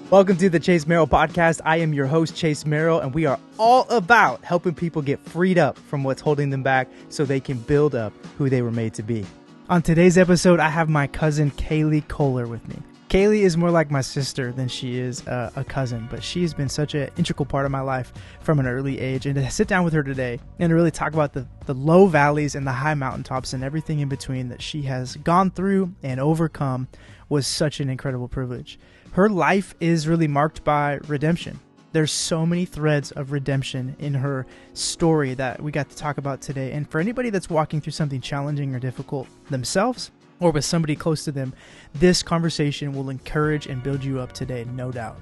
Welcome to the Chase Merrell podcast. I am your host, Chase Merrell, and we are all about helping people get freed up from what's holding them back so they can build up who they were made to be. On today's episode, I have my cousin, Kaylee Kohler, with me. Kaylee is more like my sister than she is a cousin, but she's been such an integral part of my life from an early age. And to sit down with her today and to really talk about the low valleys and the high mountaintops and everything in between that she has gone through and overcome was such an incredible privilege. Her life is really marked by redemption. There's so many threads of redemption in her story that we got to talk about today. And for anybody that's walking through something challenging or difficult themselves or with somebody close to them, this conversation will encourage and build you up today, no doubt.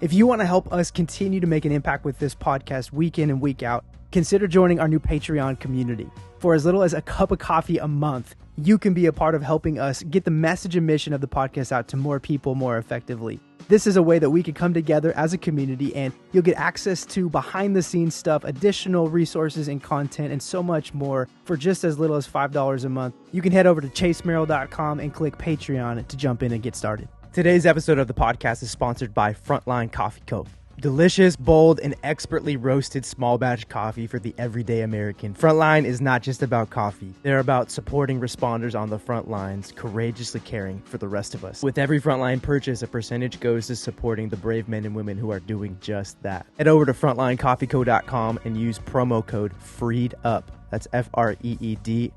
If you want to help us continue to make an impact with this podcast week in and week out, consider joining our new Patreon community. For as little as a cup of coffee a month, you can be a part of helping us get the message and mission of the podcast out to more people more effectively. This is a way that we can come together as a community, and you'll get access to behind the scenes stuff, additional resources and content, and so much more for just as little as $5 a month. You can head over to chasemerrill.com and click Patreon to jump in and get started. Today's episode of the podcast is sponsored by Frontline Coffee Co. Delicious, bold, and expertly roasted small batch coffee for the everyday American. Frontline is not just about coffee. They're about supporting responders on the front lines, courageously caring for the rest of us. With every Frontline purchase, a percentage goes to supporting the brave men and women who are doing just that. Head over to frontlinecoffeeco.com and use promo code FREEDUP. That's FREEDUP,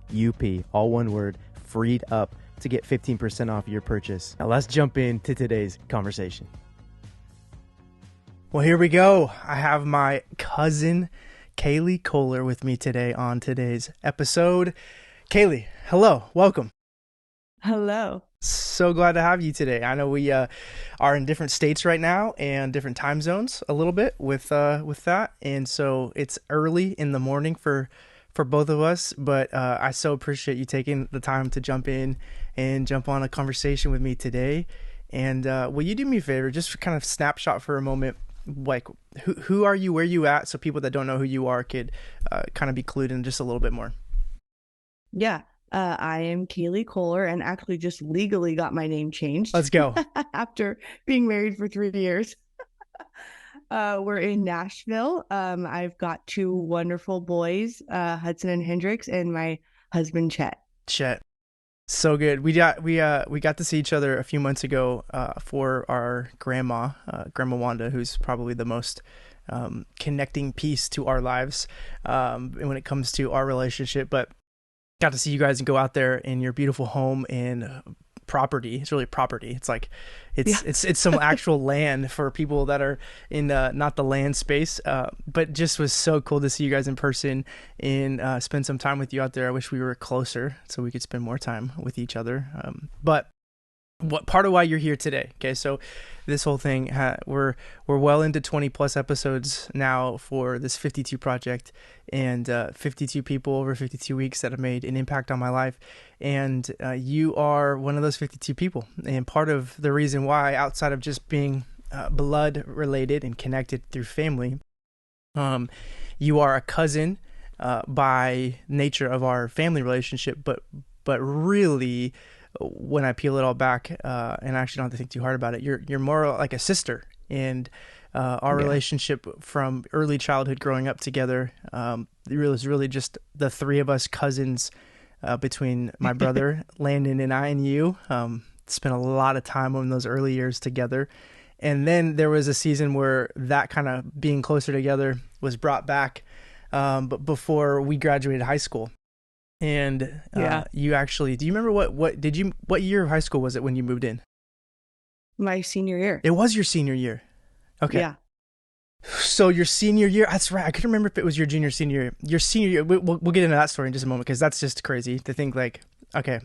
all one word, FREEDUP, to get 15% off your purchase. Now let's jump into today's conversation. Well, here we go. I have my cousin, Kaylee Kohler, with me today on today's episode. Kaylee, hello. Welcome. Hello. So glad to have you today. I know we are in different states right now and different time zones a little bit with that. And so it's early in the morning for both of us, but I so appreciate you taking the time to jump in and jump on a conversation with me today. And will you do me a favor, just for kind of snapshot for a moment? Like, who are you, where you at, so people that don't know who you are could kind of be clued in just a little bit more. Yeah, I am Kaylee Kohler, and actually just legally got my name changed. Let's go. After being married for 3 years. We're in Nashville. I've got 2 wonderful boys, Hudson and Hendrix, and my husband Chet. So good. We got to see each other a few months ago for our grandma Wanda, who's probably the most connecting piece to our lives when it comes to our relationship. But got to see you guys and go out there in your beautiful home and property. It's really property. It's like it's some actual land for people that are in not the land space, but just was so cool to see you guys in person and spend some time with you out there. I wish we were closer so we could spend more time with each other. But what part of why you're here today? Okay, so this whole thing, we're well into 20 plus episodes now for this 52 project, and 52 people over 52 weeks that have made an impact on my life. And you are one of those 52 people. And part of the reason why, outside of just being blood related and connected through family, you are a cousin by nature of our family relationship, but really, when I peel it all back, and I actually don't have to think too hard about it, you're more like a sister. And our relationship from early childhood growing up together, it was really just the 3 of us cousins, between my brother Landon and I and you. Spent a lot of time in those early years together. And then there was a season where that kind of being closer together was brought back, but before we graduated high school. And you actually, do you remember what year of high school was it when you moved in? My senior year. It was your senior year. Okay. Yeah. So your senior year, that's right. I couldn't remember if it was your junior, senior year. Your senior year, we'll get into that story in just a moment, because that's just crazy to think like, okay,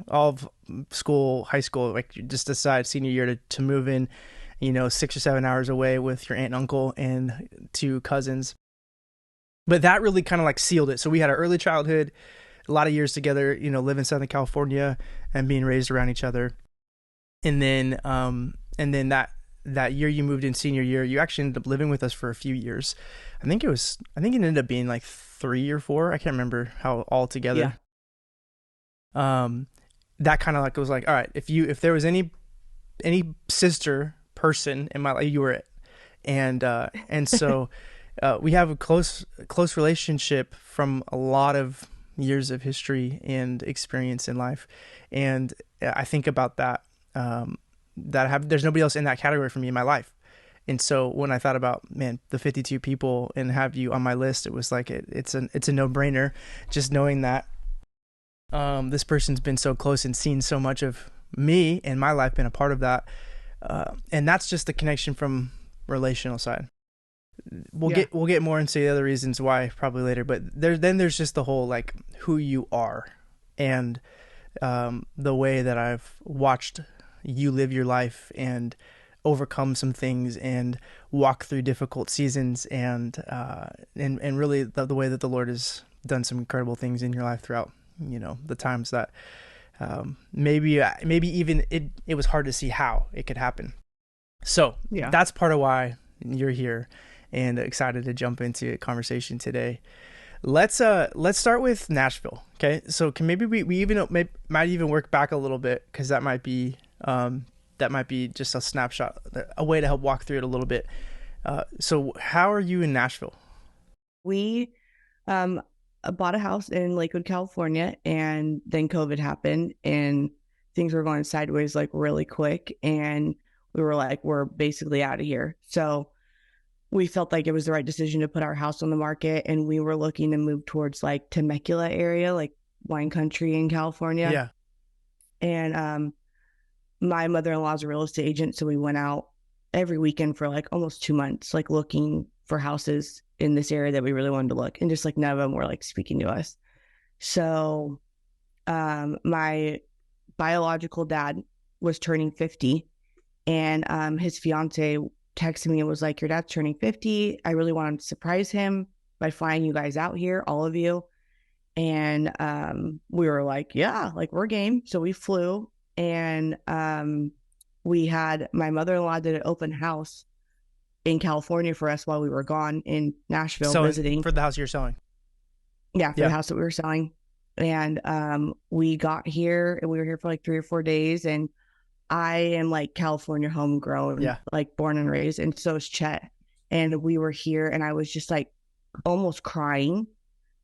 all of school, high school, like you just decide senior year to move in, 6 or 7 hours away with your aunt and uncle and 2 cousins. But that really kind of like sealed it. So we had our early childhood, a lot of years together, live in Southern California and being raised around each other. And then that year you moved in, senior year, you actually ended up living with us for a few years. I think it ended up being like 3 or 4. I can't remember how all together. Yeah. That kind of like was like, all right, if there was any sister person in my life. You were it. And so we have a close relationship from a lot of years of history and experience in life. And I think about that, there's nobody else in that category for me in my life. And so when I thought about, man, the 52 people and have you on my list, it was like, it's a no brainer, just knowing that, this person's been so close and seen so much of me and my life, been a part of that. And that's just the connection from relational side. We'll get more into the other reasons why probably later, but there's just the whole, like, who you are and the way that I've watched you live your life and overcome some things and walk through difficult seasons, and really the way that the Lord has done some incredible things in your life throughout, the times that maybe even it was hard to see how it could happen. So that's part of why you're here, and excited to jump into a conversation today. Let's start with Nashville. Okay. So can maybe we even might even work back a little bit, because that might be just a snapshot, a way to help walk through it a little bit. So how are you in Nashville? We bought a house in Lakewood, California, and then COVID happened and things were going sideways like really quick, and we were like, we're basically out of here. So we felt like it was the right decision to put our house on the market, and we were looking to move towards like Temecula area, like wine country in California. Yeah. And my mother-in-law is a real estate agent, so we went out every weekend for like almost 2 months, like looking for houses in this area that we really wanted to look, and just like none of them were like speaking to us. So my biological dad was turning 50, and his fiance texted me and was like, your dad's turning 50. I really wanted to surprise him by flying you guys out here, all of you. And we were like, yeah, like we're game. So we flew, and we had my mother-in-law did an open house in California for us while we were gone in Nashville visiting. For the house you're selling? Yeah, for the house that we were selling. And we got here, and we were here for like 3 or 4 days, and I am like California homegrown, like born and raised, and so is Chet. And we were here, and I was just like almost crying,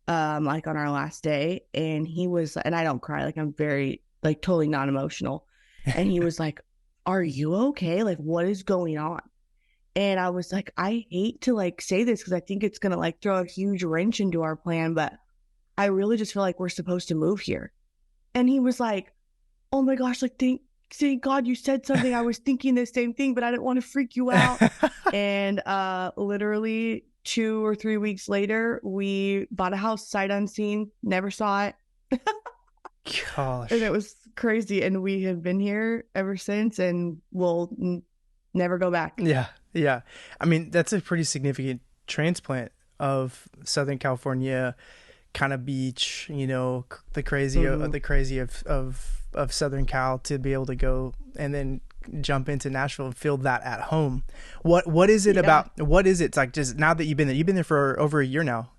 like on our last day. And he was, and I don't cry, like I'm very like totally non-emotional. And he was like, are you okay? Like, what is going on? And I was like, I hate to like say this because I think it's gonna like throw a huge wrench into our plan, but I really just feel like we're supposed to move here. And he was like, oh my gosh, like thank God you said something. I was thinking the same thing, but I didn't want to freak you out. And literally 2 or 3 weeks later, we bought a house sight unseen, never saw it. Gosh. And it was crazy. And we have been here ever since, and we'll never go back. Yeah. I mean, that's a pretty significant transplant of Southern California kind of beach, the crazy of Southern Cal, to be able to go and then jump into Nashville and feel that at home. What is it about? What is it? It's like, just now that you've been there for over a year now.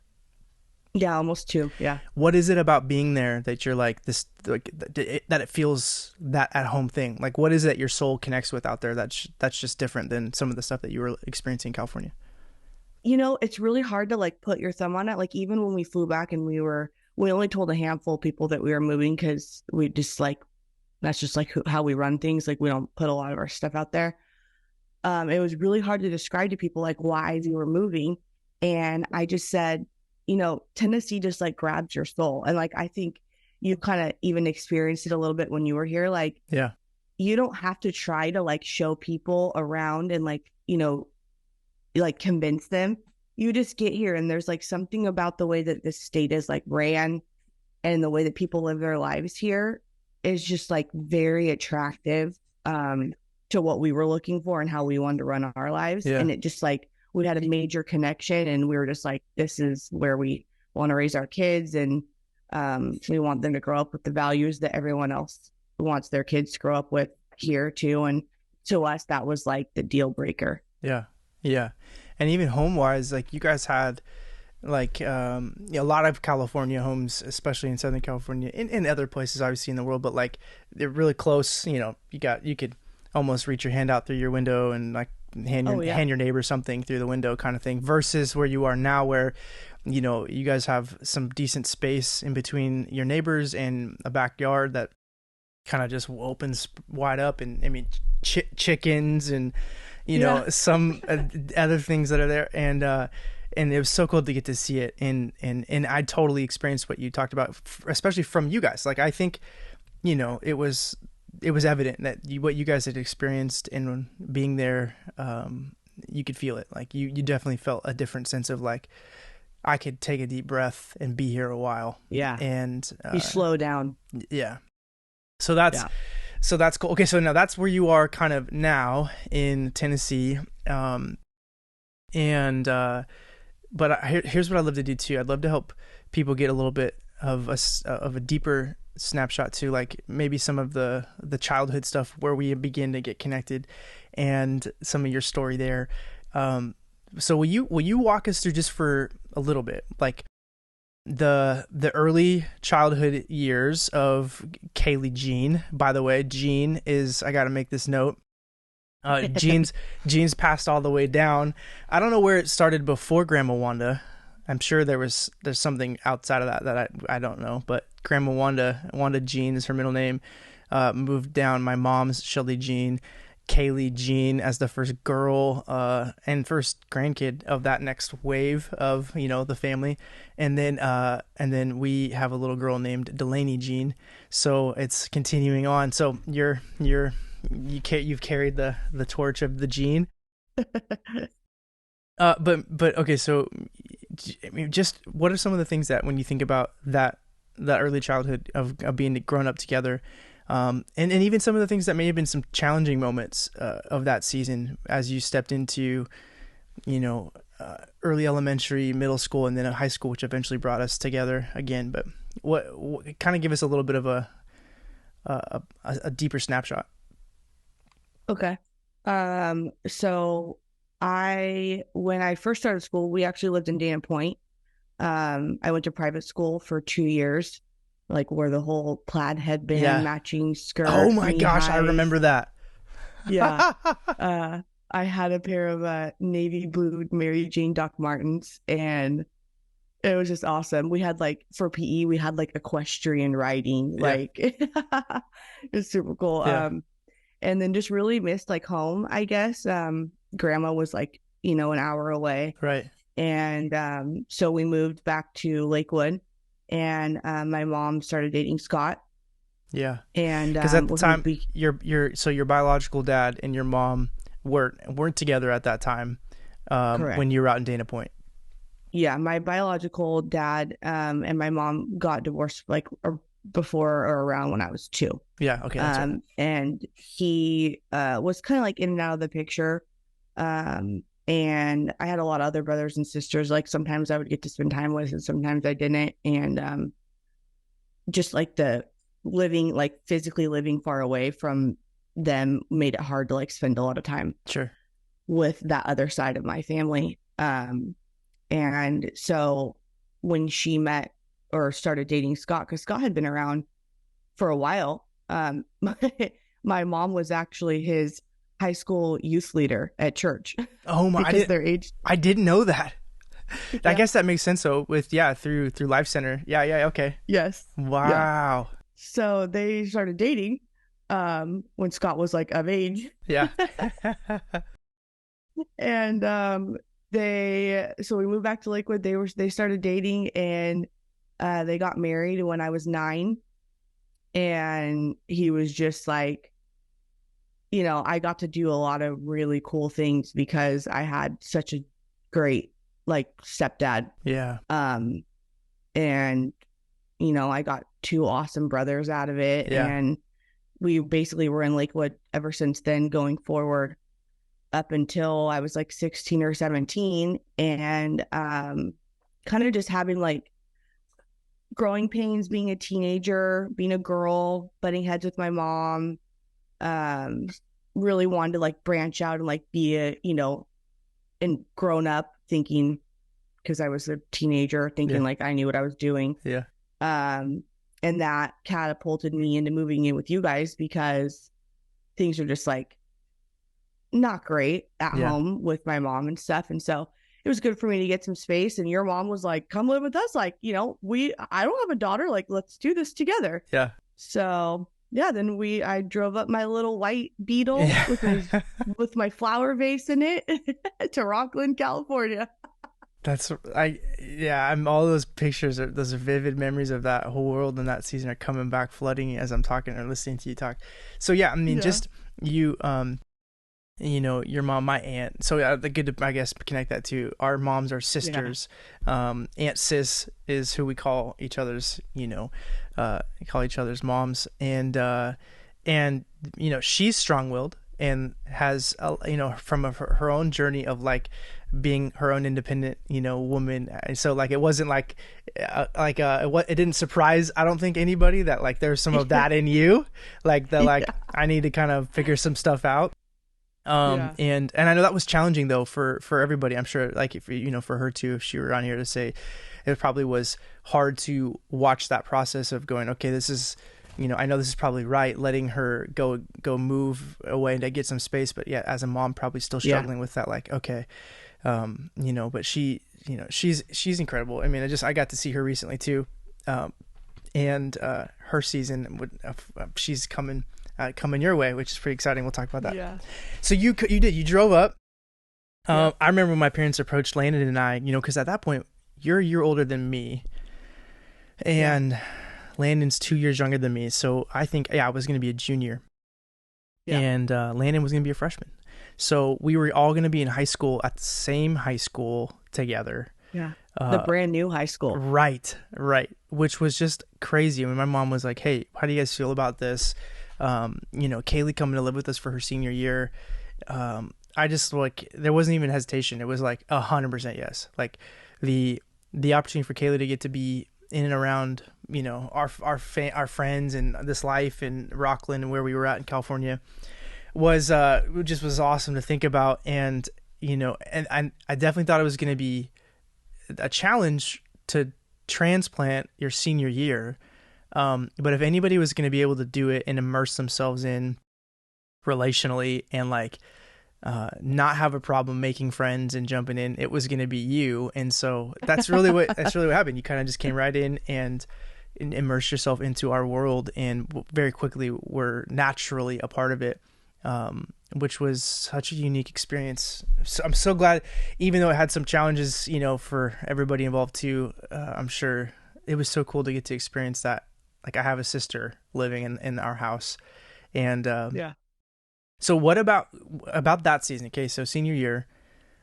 Yeah, almost 2. Yeah. What is it about being there that you're like this, like that it feels that at home thing? Like, what is it your soul connects with out there that's just different than some of the stuff that you were experiencing in California? It's really hard to like put your thumb on it. Like, even when we flew back and we only told a handful of people that we were moving, because we just like, that's just like how we run things. Like, we don't put a lot of our stuff out there. It was really hard to describe to people like why we were moving. And I just said, Tennessee just like grabs your soul. And like, I think you kind of even experienced it a little bit when you were here. Like, you don't have to try to like show people around and like, like convince them. You just get here, and there's like something about the way that this state is like ran and the way that people live their lives here is just like very attractive to what we were looking for and how we wanted to run our lives. And it just like, we had a major connection, and we were just like, this is where we want to raise our kids, and we want them to grow up with the values that everyone else wants their kids to grow up with here too. And to us, that was like the deal breaker. Yeah. And even home wise, like you guys had like a lot of California homes, especially in Southern California, in other places obviously in the world, but like they're really close. You could almost reach your hand out through your window and like hand your neighbor something through the window kind of thing, versus where you are now, where you guys have some decent space in between your neighbors and a backyard that kind of just opens wide up, and I mean chickens and some other things that are there, and it was so cool to get to see it, and I totally experienced what you talked about, especially from you guys. Like I think it was evident that what you guys had experienced in being there, you could feel it. Like you definitely felt a different sense of like, I could take a deep breath and be here a while. Yeah. And you slow down. Yeah. So that's cool. Okay. So now that's where you are kind of now in Tennessee. But here's what I'd love to do too. I'd love to help people get a little bit of a deeper snapshot to like maybe some of the childhood stuff where we begin to get connected, and some of your story there. So will you walk us through just for a little bit, like the early childhood years of Kaylee Jean? By the way, Jean is, I got to make this note. Jean's passed all the way down. I don't know where it started before Grandma Wanda. I'm sure there's something outside of that I don't know, but Grandma Wanda Jean is her middle name. Moved down. My mom's Shelly Jean, Kaylee Jean as the first girl and first grandkid of that next wave of the family, and then we have a little girl named Delaney Jean. So it's continuing on. So you've carried the torch of the Jean. But okay, so I mean, just what are some of the things that when you think about that early childhood of being grown up together, and even some of the things that may have been some challenging moments of that season as you stepped into early elementary, middle school, and then high school, which eventually brought us together again. But what kind of give us a little bit of a deeper snapshot. Okay. So when I first started school, we actually lived in Dana Point. I went to private school for 2 years, like where the whole plaid headband, matching skirt. Oh my gosh, highs. I remember that. Yeah. I had a pair of navy blue Mary Jane Doc Martens, and it was just awesome. We had like, for PE, we had like equestrian riding, like it's super cool. Yeah. And then just really missed like home, I guess. Grandma was like, an hour away. Right. And so we moved back to Lakewood, and my mom started dating Scott. Yeah. And because at the time your biological dad and your mom weren't together at that time, when you were out in Dana Point. Yeah, my biological dad and my mom got divorced like before or around when I was 2. Yeah. Okay. That's right. And he was kind of like in and out of the picture. And I had a lot of other brothers and sisters. Like sometimes I would get to spend time with, and sometimes I didn't. And just like the living, like physically living far away from them made it hard to like spend a lot of time with that other side of my family. And so when she met or started dating Scott, because Scott had been around for a while, my mom was actually his high school youth leader at church. Oh my! Because their age. I didn't know that. Yeah. I guess that makes sense. So through Life Center. Yeah. Okay. Yes. Wow. Yeah. So they started dating when Scott was like of age. Yeah. And so we moved back to Lakewood. They started dating, and they got married when I was 9. And he was just like, I got to do a lot of really cool things because I had such a great like stepdad. Yeah. And I got 2 awesome brothers out of it. Yeah. And we basically were in Lakewood ever since then, going forward up until I was like 16 or 17, and kind of just having like growing pains, being a teenager, being a girl, butting heads with my mom. Really wanted to like branch out and like be and grown up, thinking, because I was a teenager, thinking like I knew what I was doing. Yeah. And that catapulted me into moving in with you guys, because things are just like not great at Yeah. home with my mom and stuff. And so it was good for me to get some space. And your mom was like, come live with us. Like, I don't have a daughter. Like, let's do this together. Yeah. So yeah, then I drove up my little white Beetle Yeah. with my flower vase in it to Rockland, California. I'm all those pictures those are vivid memories of that whole world and that season are coming back flooding as I'm talking or listening to you talk. So yeah, I mean, Yeah. just you, your mom, my aunt. So the good to, I guess, connect that to our moms are sisters. Aunt Sis is who we call each other's, call each other's moms. And she's strong-willed and has, from her own journey of like being her own independent, woman. And so like, it wasn't like, it didn't surprise, I don't think, anybody that like there's some of that in you, like I need to kind of figure some stuff out. And I know that was challenging though for everybody. I'm sure, like, if for her too, if she were on here to say, it probably was hard to watch that process of going, okay, this is, I know this is probably right, letting her go move away and to get some space, but yeah, as a mom, probably still struggling with that, like, okay, but she's incredible. I mean, I got to see her recently too, and her season she's coming your way, which is pretty exciting. We'll talk about that. Yeah. So you drove up. I remember when my parents approached Landon and I, because at that point you're a year older than me, and Landon's 2 years younger than me. So I think I was going to be a junior, and Landon was going to be a freshman. So we were all going to be in high school at the same high school together. Yeah. The brand new high school. Right. Which was just crazy. I mean, my mom was like, hey, how do you guys feel about this? Kaylee coming to live with us for her senior year. I just there wasn't even hesitation. It was like 100% yes. Like the opportunity for Kaylee to get to be in and around, our friends and this life in Rockland and where we were at in California was awesome to think about. And, and I definitely thought it was going to be a challenge to transplant your senior year. But if anybody was going to be able to do it and immerse themselves in relationally and not have a problem making friends and jumping in, it was going to be you. And so that's really what happened. You kind of just came right in and immersed yourself into our world, and very quickly were naturally a part of it. Which was such a unique experience. So I'm so glad, even though it had some challenges, for everybody involved too. I'm sure it was so cool to get to experience that. Like, I have a sister living in our house, and So what about that season? Okay, so senior year,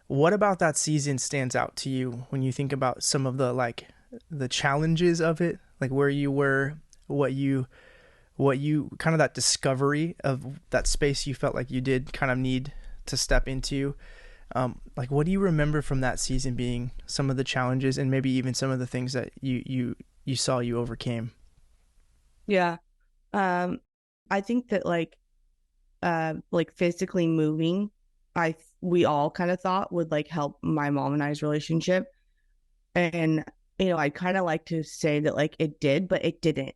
what about that season stands out to you when you think about some of the challenges of it, like where you were, what you kind of that discovery of that space you felt like you did kind of need to step into. What do you remember from that season being some of the challenges and maybe even some of the things that you saw you overcame? Yeah. I think that physically moving, we all kind of thought would help my mom and I's relationship. And, I kind of like to say that it did, but it didn't.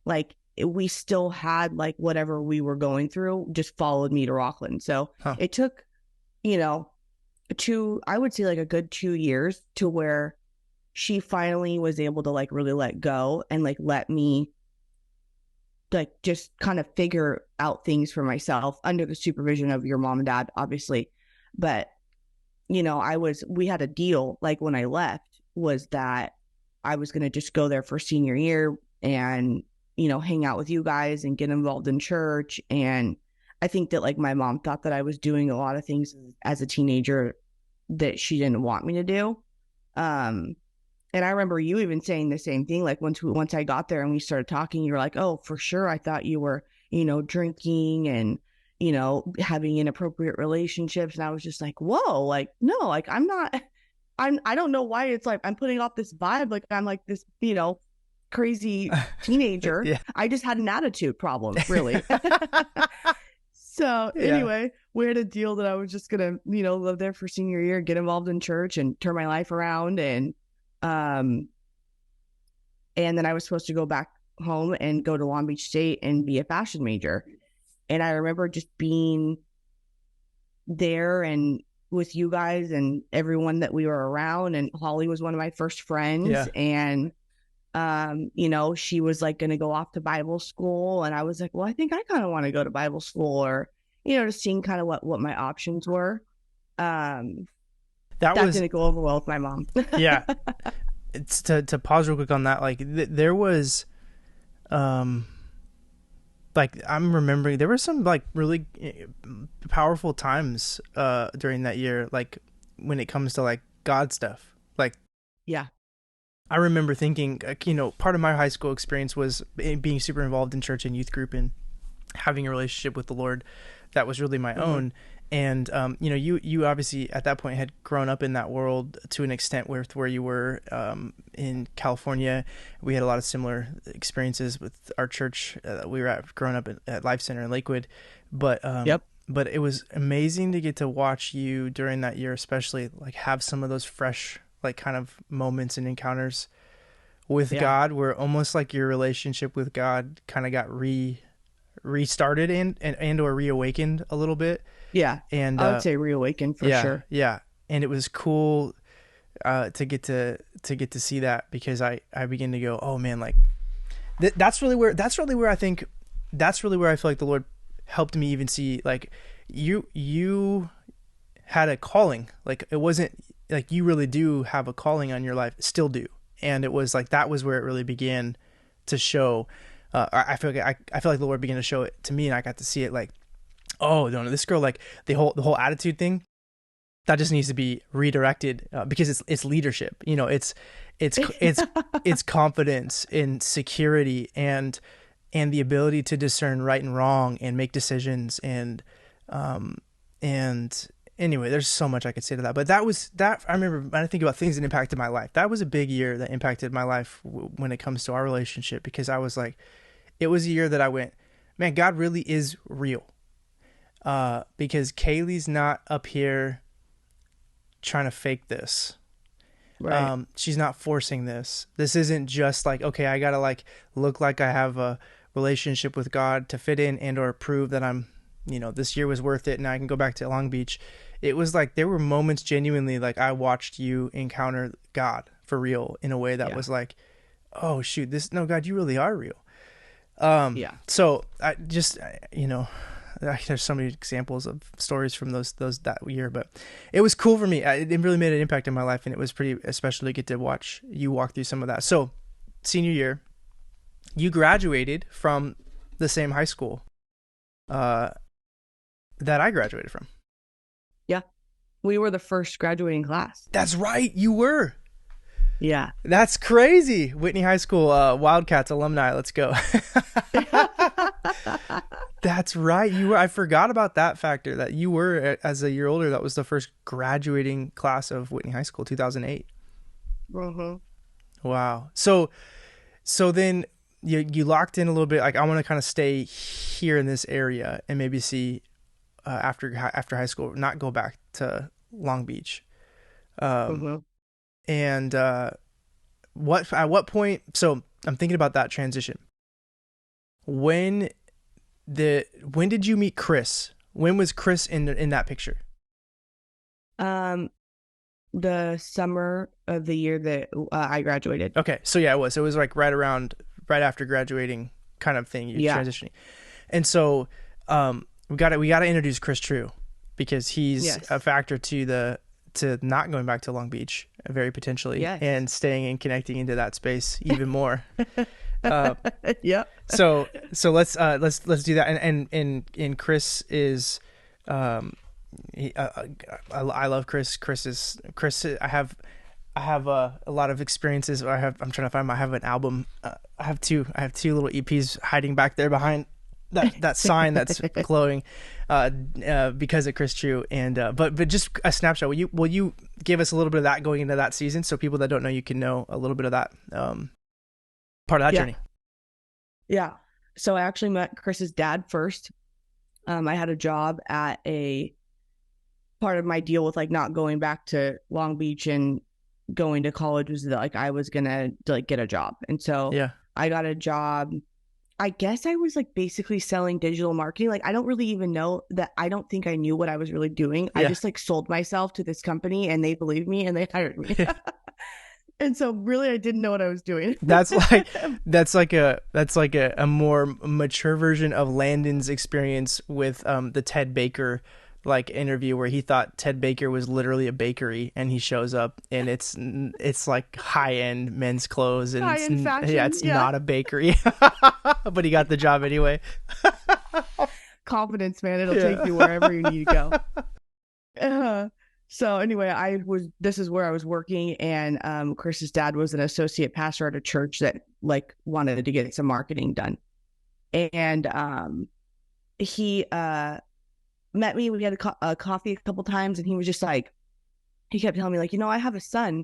We still had whatever we were going through just followed me to Rockland. So it took, I would say a good 2 years to where she finally was able to really let go and let me just kind of figure out things for myself under the supervision of your mom and dad, obviously. But, we had a deal, when I left, was that I was going to just go there for senior year and, hang out with you guys and get involved in church. And I think that my mom thought that I was doing a lot of things as a teenager that she didn't want me to do. And I remember you even saying the same thing. Once I got there and we started talking, you were like, "Oh, for sure. I thought you were, drinking and, having inappropriate relationships." And I was just like, "Whoa, no, I'm not, I don't know why it's I'm putting off this vibe. I'm this, crazy teenager." Yeah. I just had an attitude problem, really. So anyway, we had a deal that I was just going to, live there for senior year, get involved in church and turn my life around. And then I was supposed to go back home and go to Long Beach State and be a fashion major. And I remember just being there and with you guys and everyone that we were around. And Holly was one of my first friends. Yeah. And, she was like going to go off to Bible school. And I was like, well, I think I kind of want to go to Bible school, or, just seeing kind of what my options were. That didn't go over well with my mom. Yeah. It's to pause real quick on that. Like there was, like I'm remembering there were some like really powerful times during that year, like when it comes to like God stuff. Like, yeah, I remember thinking, part of my high school experience was being super involved in church and youth group and having a relationship with the Lord that was really my own. And, you obviously at that point had grown up in that world to an extent where you were in California. We had a lot of similar experiences with our church. We were growing up at Life Center in Lakewood. But but it was amazing to get to watch you during that year, especially like have some of those fresh, like kind of moments and encounters with God, where almost like your relationship with God kind of got restarted and or reawakened a little bit. Yeah. And I would say reawakened for sure. Yeah. And it was cool to get to see that, because I begin to go, oh man, like that's really where I feel like the Lord helped me even see, like you had a calling. Like it wasn't like you really do have a calling on your life, still do. And it was like, that was where it really began to show. I feel like the Lord began to show it to me, and I got to see it like, oh no, this girl, like the whole attitude thing, that just needs to be redirected because it's leadership. It's confidence and security and the ability to discern right and wrong and make decisions and anyway, there's so much I could say to that. But that I remember when I think about things that impacted my life, that was a big year that impacted my life when it comes to our relationship, because I was like, it was a year that I went, man, God really is real. Because Kaylee's not up here trying to fake this. Right. She's not forcing this. This isn't just like, okay, I gotta like look like I have a relationship with God to fit in and or prove that I'm, this year was worth it and I can go back to Long Beach. It was like there were moments genuinely like I watched you encounter God for real in a way that was like, oh shoot, God, you really are real. So I just, there's so many examples of stories from that year, but it was cool for me. It really made an impact in my life, and it was pretty special to get to watch you walk through some of that. So senior year, you graduated from the same high school that I graduated from. Yeah. We were the first graduating class. That's right. You were. Yeah. That's crazy. Whitney High School, Wildcats alumni. Let's go. That's right. You were. I forgot about that factor, that you were, as a year older, that was the first graduating class of Whitney High School, 2008. Wow. So then you locked in a little bit. Like, I want to kind of stay here in this area and maybe see after high school, not go back to Long Beach. And at what point? So I'm thinking about that transition. When did you meet Chris? When was Chris in that picture? The summer of the year that I graduated. Okay, so yeah, it was like right after graduating, kind of thing. You're transitioning, and so we got to introduce Chris True, because he's a factor to not going back to Long Beach, very potentially, and staying and connecting into that space even more. Yeah. So let's do that. And Chris is, I love Chris. Chris. I have a lot of experiences. I have an album. I have two little EPs hiding back there behind that sign that's glowing, because of Chris True. And but just a snapshot. Will you give us a little bit of that going into that season, so people that don't know you can know a little bit of that part of that journey? Yeah. So I actually met Chris's dad first. I had a job at a part of my deal with like not going back to Long Beach and going to college was that like I was gonna like get a job, and so I got a job I guess I was like basically selling digital marketing. Like, I don't really even know that. I don't think I knew what I was really doing. I Yeah. just like sold myself to this company and they believed me and they hired me. And so really I didn't know what I was doing. That's a more mature version of Landon's experience with the Ted Baker like interview, where he thought Ted Baker was literally a bakery, and he shows up and it's like high end men's clothes, and High end fashion. it's Yeah. not a bakery, but he got the job anyway. Confidence, man. It'll take you wherever you need to go. So anyway, this is where I was working, and Chris's dad was an associate pastor at a church that like wanted to get some marketing done. And he met me. We had a coffee a couple times, and he was just like, he kept telling me like, I have a son.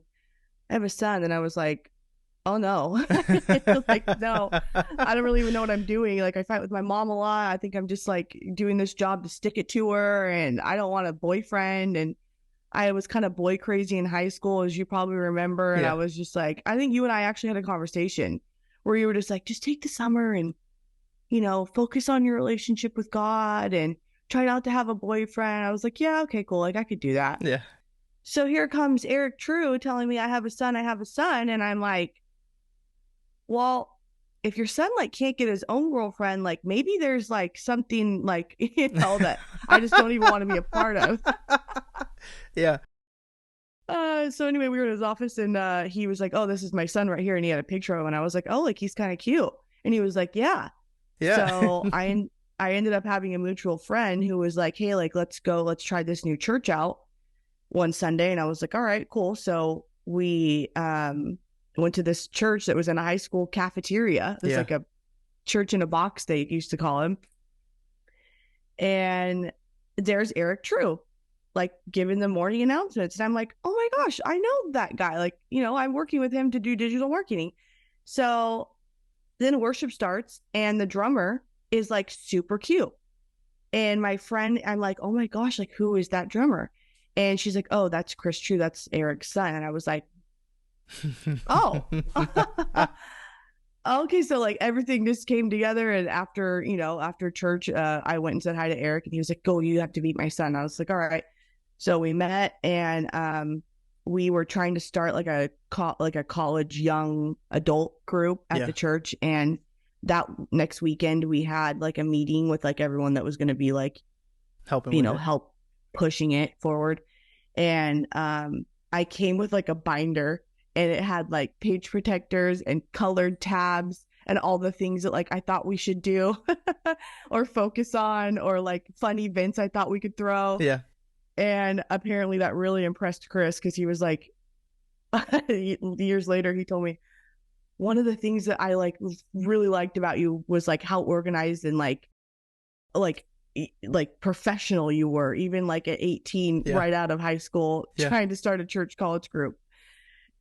And I was like, oh no. Like, no, I don't really even know what I'm doing. Like, I fight with my mom a lot. I think I'm just like doing this job to stick it to her, and I don't want a boyfriend. And I was kind of boy crazy in high school, as you probably remember. And I was just like, I think you and I actually had a conversation where you were just like, just take the summer and, focus on your relationship with God and try not to have a boyfriend. I was like, yeah, okay, cool. Like, I could do that. Yeah. So here comes Eric True telling me I have a son. And I'm like, well, if your son like can't get his own girlfriend, like maybe there's like something like, that I just don't even want to be a part of. Yeah. So anyway, we were in his office, and he was like, oh, this is my son right here. And he had a picture of him. And I was like, oh, like he's kind of cute. And he was like, yeah. So I ended up having a mutual friend who was like, hey, like, let's try this new church out one Sunday. And I was like, all right, cool. So we went to this church that was in a high school cafeteria. It was like a church in a box, they used to call him. And there's Eric True, like giving the morning announcements. And I'm like, oh my gosh, I know that guy. Like, I'm working with him to do digital marketing. So then worship starts, and the drummer is like super cute. And my friend, I'm like, oh my gosh, like, who is that drummer? And she's like, oh, that's Chris True. That's Eric's son. And I was like, oh, okay. So like everything just came together. And after church, I went and said hi to Eric, and he was like, go, you have to meet my son. I was like, all right. So we met, and we were trying to start like a college young adult group at the church. And that next weekend we had like a meeting with like everyone that was going to be like helping, help pushing it forward. And I came with like a binder, and it had like page protectors and colored tabs and all the things that like I thought we should do or focus on, or like fun events I thought we could throw. Yeah. And apparently that really impressed Chris, because he was like, years later, he told me, one of the things that I like really liked about you was like how organized and like professional you were, even like at 18, right out of high school, trying to start a church college group.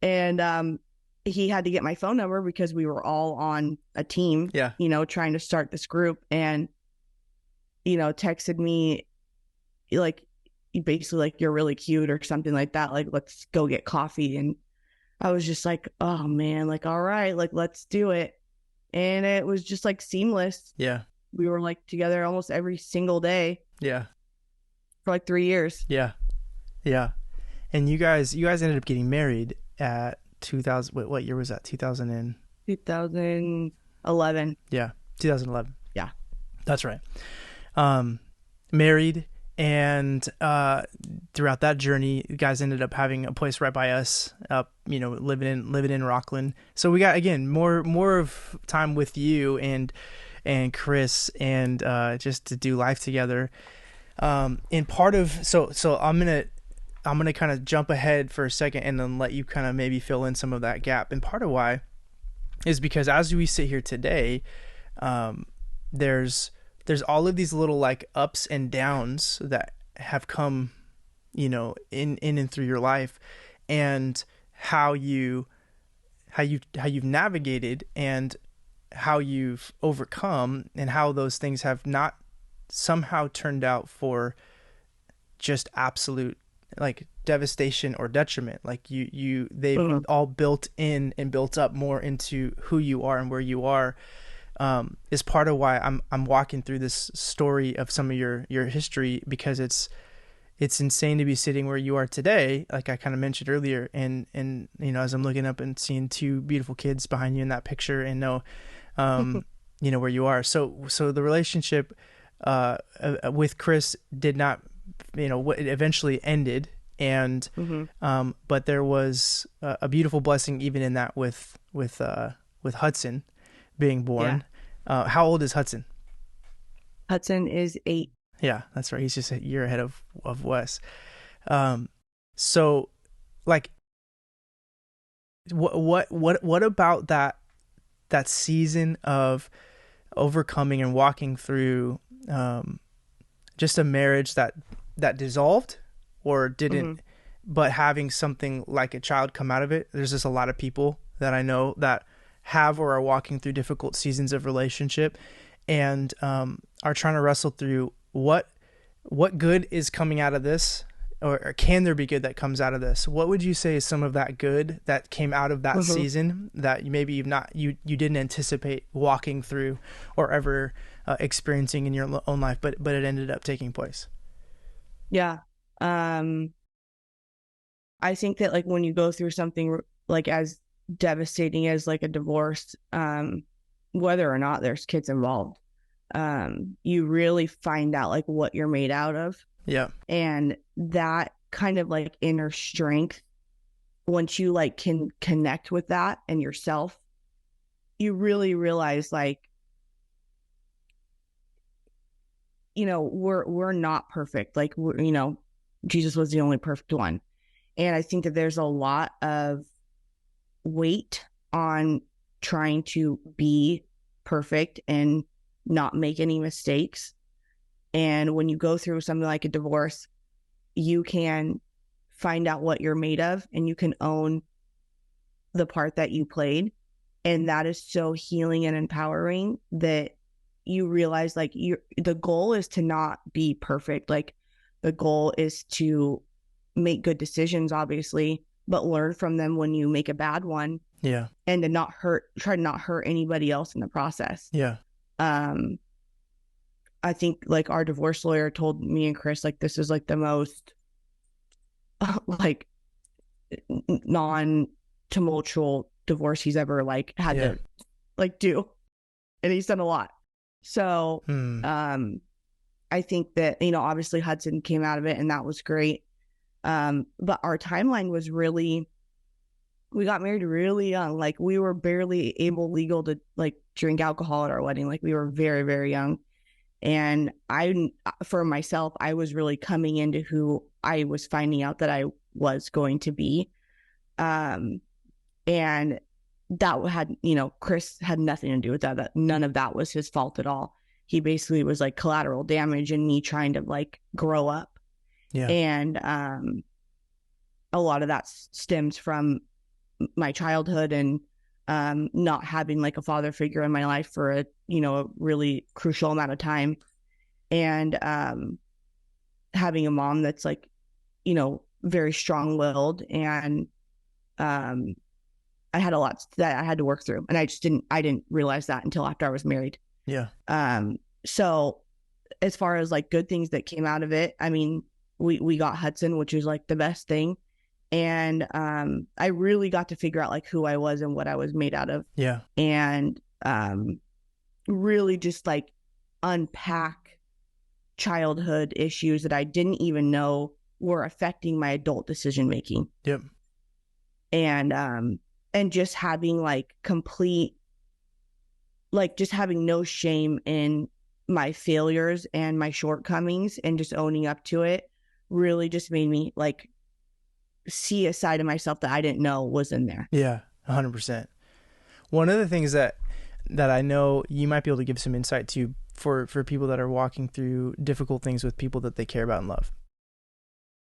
And he had to get my phone number because we were all on a team, trying to start this group. And, texted me like, basically like, you're really cute or something like that. Like, let's go get coffee. And I was just like, oh man, like, all right, like, let's do it. And it was just like seamless. Yeah. We were like together almost every single day. Yeah. For like 3 years. Yeah. Yeah. And you guys ended up getting married at 2000. What year was that? 2011. Yeah. 2011. Yeah. That's right. Married. And throughout that journey, you guys ended up having a place right by us, up, living in Rockland. So we got, again, more of time with you and Chris, and just to do life together. And part of so I'm gonna kind of jump ahead for a second and then let you kind of maybe fill in some of that gap. And part of why is because as we sit here today, there's all of these little like ups and downs that have come, in and through your life, and how you've navigated and how you've overcome, and how those things have not somehow turned out for just absolute like devastation or detriment. Like they've all built in and built up more into who you are and where you are. is part of why I'm walking through this story of some of your history, because it's insane to be sitting where you are today, like I kind of mentioned earlier, and as I'm looking up and seeing two beautiful kids behind you in that picture, and know where you are. So the relationship with Chris did not, it eventually ended, and but there was a beautiful blessing even in that with Hudson being born. Yeah. How old is Hudson? Hudson is 8. Yeah, that's right. He's just a year ahead of Wes. So like what about that season of overcoming and walking through just a marriage that dissolved or didn't, but having something like a child come out of it? There's just a lot of people that I know that have or are walking through difficult seasons of relationship, and are trying to wrestle through what good is coming out of this, or can there be good that comes out of this? What would you say is some of that good that came out of that season that maybe you didn't anticipate walking through or ever experiencing in your own life, but it ended up taking place? Yeah. I think that, like, when you go through something like as devastating as like a divorce, whether or not there's kids involved, you really find out like what you're made out of. Yeah. And that kind of like inner strength, once you like can connect with that and yourself, you really realize like, we're not perfect. Like, Jesus was the only perfect one. And I think that there's a lot of weight on trying to be perfect and not make any mistakes. And when you go through something like a divorce, you can find out what you're made of, and you can own the part that you played. And that is so healing and empowering, that you realize like the goal is to not be perfect. Like, the goal is to make good decisions, obviously, but learn from them when you make a bad one. Yeah. And to try to not hurt anybody else in the process. Yeah. I think like our divorce lawyer told me and Chris, like, this is like the most like non-tumultual divorce he's ever like had to like do. And he's done a lot. So I think that, obviously Hudson came out of it, and that was great. But our timeline was really, we got married really young. Like, we were barely legal to like drink alcohol at our wedding. Like, we were very, very young. And for myself, I was really coming into who I was finding out that I was going to be. And that had, Chris had nothing to do with that. None of that was his fault at all. He basically was like collateral damage and me trying to like grow up. Yeah. And a lot of that stems from my childhood and not having like a father figure in my life for a really crucial amount of time, and having a mom that's like very strong-willed, and I had a lot that I had to work through, and I didn't realize that until after I was married. Yeah. So as far as like good things that came out of it, I mean, we got Hudson, which was like the best thing. And I really got to figure out like who I was and what I was made out of. Yeah. And really just like unpack childhood issues that I didn't even know were affecting my adult decision making. Yep. And just having like just having no shame in my failures and my shortcomings, and just owning up to it really just made me like see a side of myself that I didn't know was in there. Yeah, 100%. One of the things that I know you might be able to give some insight to for people that are walking through difficult things with people that they care about and love.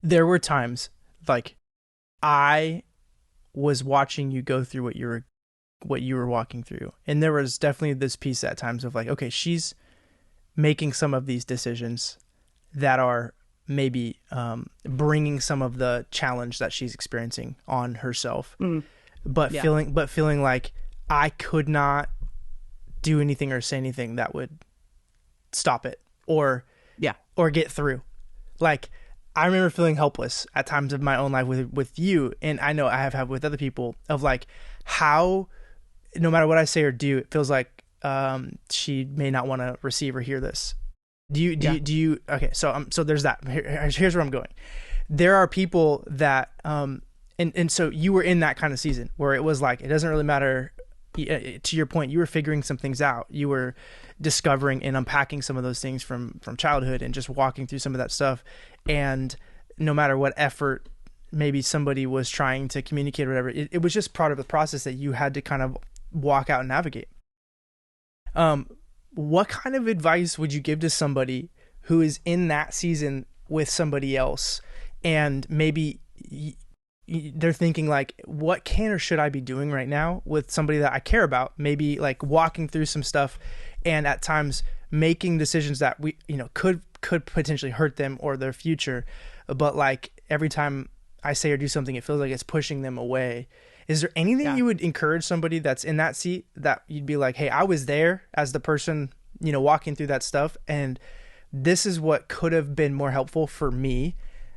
There were times like I was watching you go through what you were walking through, and there was definitely this piece at times of like, okay, she's making some of these decisions that are maybe bringing some of the challenge that she's experiencing on herself, but feeling like I could not do anything or say anything that would stop it or get through. Like, I remember feeling helpless at times of my own life with you, and I know I have had with other people, of like how no matter what I say or do, it feels like she may not want to receive or hear this. Do you okay, so there's that. Here's where I'm going. There are people that and so you were in that kind of season where it was like, it doesn't really matter. To your point, you were figuring some things out. You were discovering and unpacking some of those things from childhood and just walking through some of that stuff. And no matter what effort maybe somebody was trying to communicate or whatever, it was just part of the process that you had to kind of walk out and navigate. What kind of advice would you give to somebody who is in that season with somebody else, and maybe they're thinking like, what can or should I be doing right now with somebody that I care about? Maybe like walking through some stuff, and at times making decisions that we, could potentially hurt them or their future. But like every time I say or do something, it feels like it's pushing them away. Is there anything you would encourage somebody that's in that seat that you'd be like, hey, I was there as the person, walking through that stuff, and this is what could have been more helpful for me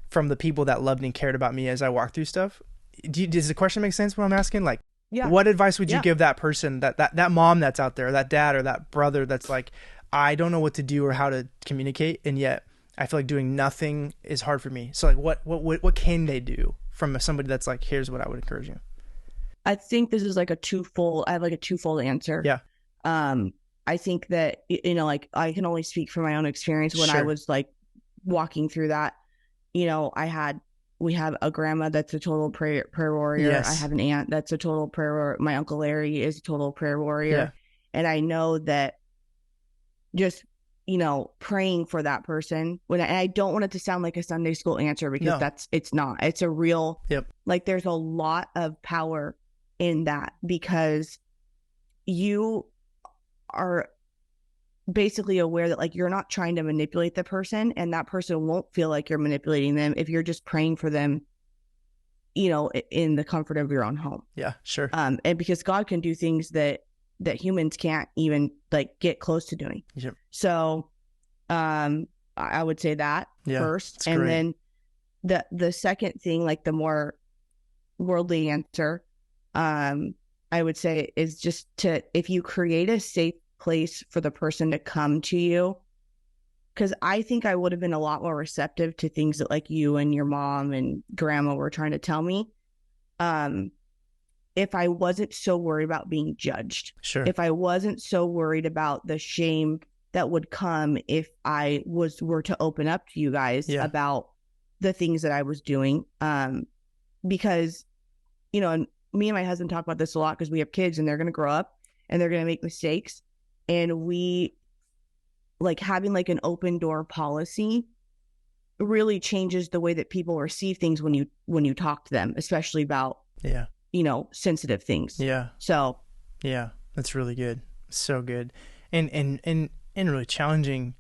from the people that loved and cared about me as I walked through stuff? Does the question make sense what I'm asking? Like, what advice would you give that person, that mom that's out there, that dad or that brother that's like, I don't know what to do or how to communicate, and yet I feel like doing nothing is hard for me. So like, what can they do from somebody that's like, here's what I would encourage you? I think this is like I have like a twofold answer. Yeah. I think that, like I can only speak from my own experience when I was like walking through that. We have a grandma that's a total prayer warrior. Yes. I have an aunt that's a total prayer warrior. My Uncle Larry is a total prayer warrior. Yeah. And I know that just, praying for that person, and I don't want it to sound like a Sunday school answer, because it's not. It's a real, like there's a lot of power in that, because you are basically aware that like you're not trying to manipulate the person, and that person won't feel like you're manipulating them if you're just praying for them, in the comfort of your own home. Yeah, sure. And because God can do things that humans can't even like get close to doing. Yep. So I would say that first. And great. Then the second thing, like the more worldly answer, I would say is just if you create a safe place for the person to come to you, because I think I would have been a lot more receptive to things that like you and your mom and grandma were trying to tell me, if I wasn't so worried about being judged. Sure. If I wasn't so worried about the shame that would come if I were to open up to you guys about the things that I was doing, because and me and my husband talk about this a lot, because we have kids and they're going to grow up and they're going to make mistakes. And we like having like an open door policy really changes the way that people receive things when you talk to them, especially about, sensitive things. Yeah. So, yeah, that's really good. So good. And really challenging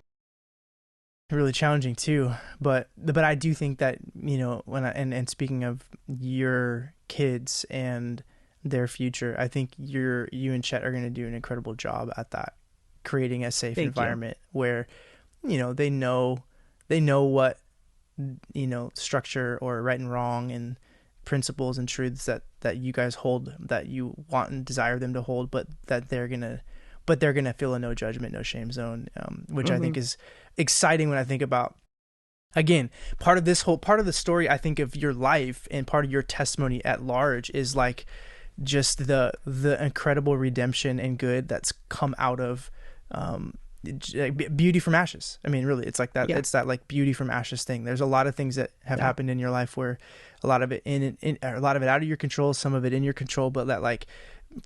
too. But I do think that, and speaking of your kids and their future, I think you and Chet are going to do an incredible job at that, creating a safe environment where, they know what, structure or right and wrong and principles and truths that you guys hold, that you want and desire them to hold, but that they're going to feel a no judgment, no shame zone, which I think is exciting when I think about, again, part of the story, I think, of your life and part of your testimony at large is like just the incredible redemption and good that's come out of beauty from ashes. I mean, really, it's like that. Yeah. It's that like beauty from ashes thing. There's a lot of things that have happened in your life where a lot of it a lot of it out of your control, some of it in your control, but that like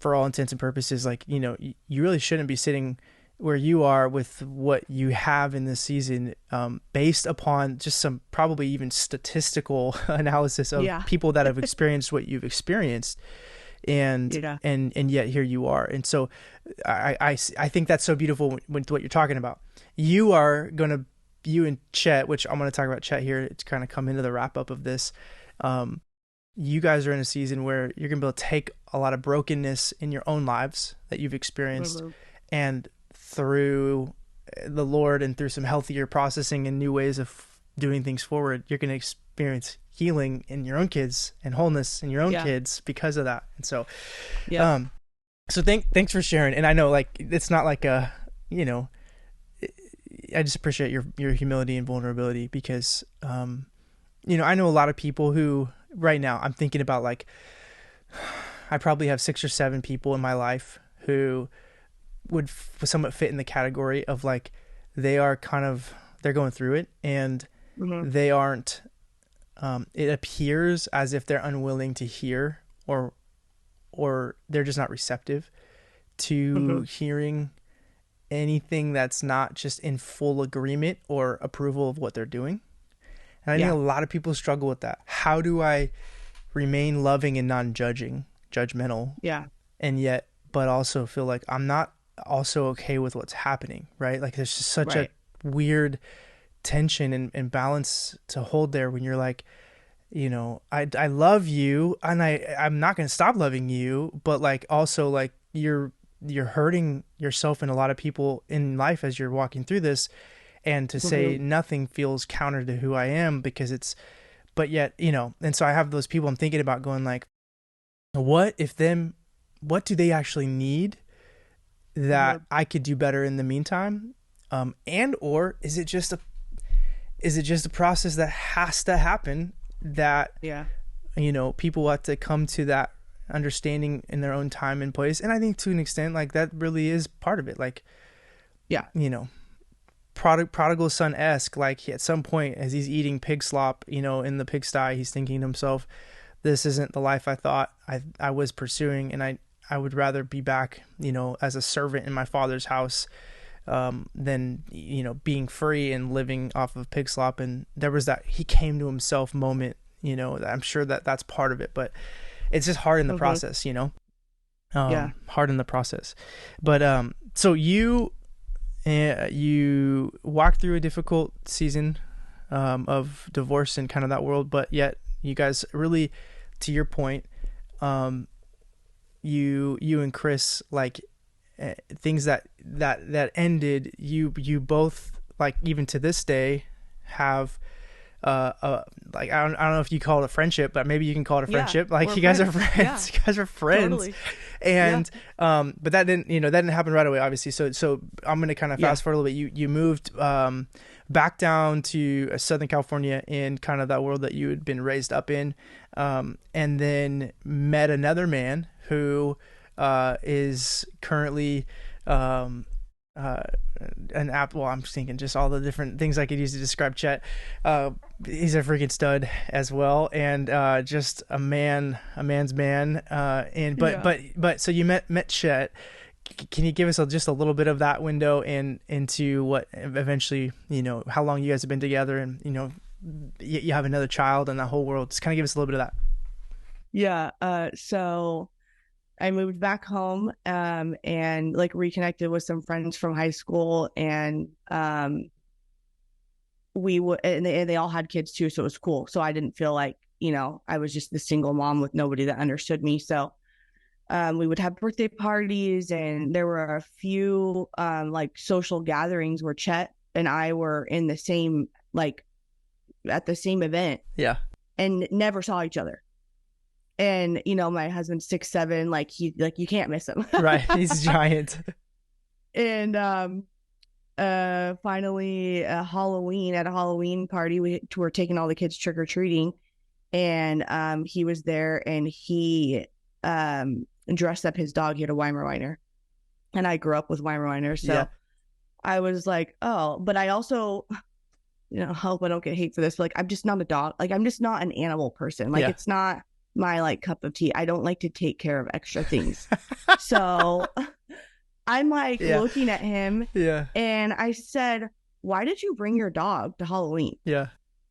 for all intents and purposes, like, you really shouldn't be sitting where you are with what you have in this season, based upon just some probably even statistical analysis of people that have experienced what you've experienced. And yet here you are. And so I think that's so beautiful with what you're talking about. You and Chet, which I'm going to talk about Chet here to kind of come into the wrap up of this. You guys are in a season where you're going to be able to take a lot of brokenness in your own lives that you've experienced and through the Lord and through some healthier processing and new ways of doing things forward, you're going to experience healing in your own kids and wholeness in your own kids because of that. And so, so thanks for sharing. And I know, like, it's not like a, you know, I just appreciate your humility and vulnerability because, you know, I know a lot of people who right now I'm thinking about, like, I probably have 6 or 7 people in my life who would somewhat fit in the category of, like, they're going through it and they aren't, it appears as if they're unwilling to hear or they're just not receptive to hearing anything that's not just in full agreement or approval of what they're doing. And I think a lot of people struggle with that. How do I remain loving and judgmental? Yeah. And yet, but also feel like I'm not also okay with what's happening, right? Like there's just such a weird tension and balance to hold there when you're like, you know, I love you and I'm not going to stop loving you, but like also like you're hurting yourself and a lot of people in life as you're walking through this, and to say nothing feels counter to who I am because but yet, you know, and so I have those people I'm thinking about going like, what do they actually need that I could do better in the meantime? And, or is it just a process that has to happen that, you know, people have to come to that understanding in their own time and place. And I think to an extent, like that really is part of it. Like, you know, prodigal son-esque, like at some point as he's eating pig slop, you know, in the pigsty, he's thinking to himself, this isn't the life I thought I was pursuing. And I would rather be back, you know, as a servant in my father's house, than, you know, being free and living off of pig slop. And there was that he came to himself moment, you know, I'm sure that's part of it, but it's just hard in the process, you know, hard in the process. But, so you walked through a difficult season, of divorce and kind of that world, but yet you guys really, to your point, you and Chris, like, things that ended, you both, like, even to this day have like I don't know if you call it a friendship, but maybe you can call it a friendship. Like you guys are friends. You guys are friends. Totally. And but that didn't happen right away, obviously. So I'm gonna kind of fast forward a little bit. You moved back down to Southern California in kind of that world that you had been raised up in, and then met another man who is currently an app. Well, I'm just thinking just all the different things I could use to describe Chet. He's a freaking stud as well, and just a man's man. But so you met Chet. Can you give us just a little bit of that window and into what eventually, you know, how long you guys have been together, and you know, you have another child and that whole world. Just kind of give us a little bit of that. Yeah. So I moved back home, and like reconnected with some friends from high school, and and they all had kids too, so it was cool. So I didn't feel like, you know, I was just the single mom with nobody that understood me. So we would have birthday parties, and there were a few like social gatherings where Chet and I were in the same, like, at the same event, and never saw each other. And, you know, my husband's 6'7", like you can't miss him. Right. He's giant. And finally at a Halloween party, we were taking all the kids trick or treating, and he was there, and he dressed up his dog. He had a Weimaraner, and I grew up with Weimaraners, so I was like, oh, but I also, you know, hope I don't get hate for this, but like, I'm just not a dog. Like, I'm just not an animal person. Like, it's not my like cup of tea. I don't like to take care of extra things. So I'm like looking at him, and I said, why did you bring your dog to Halloween?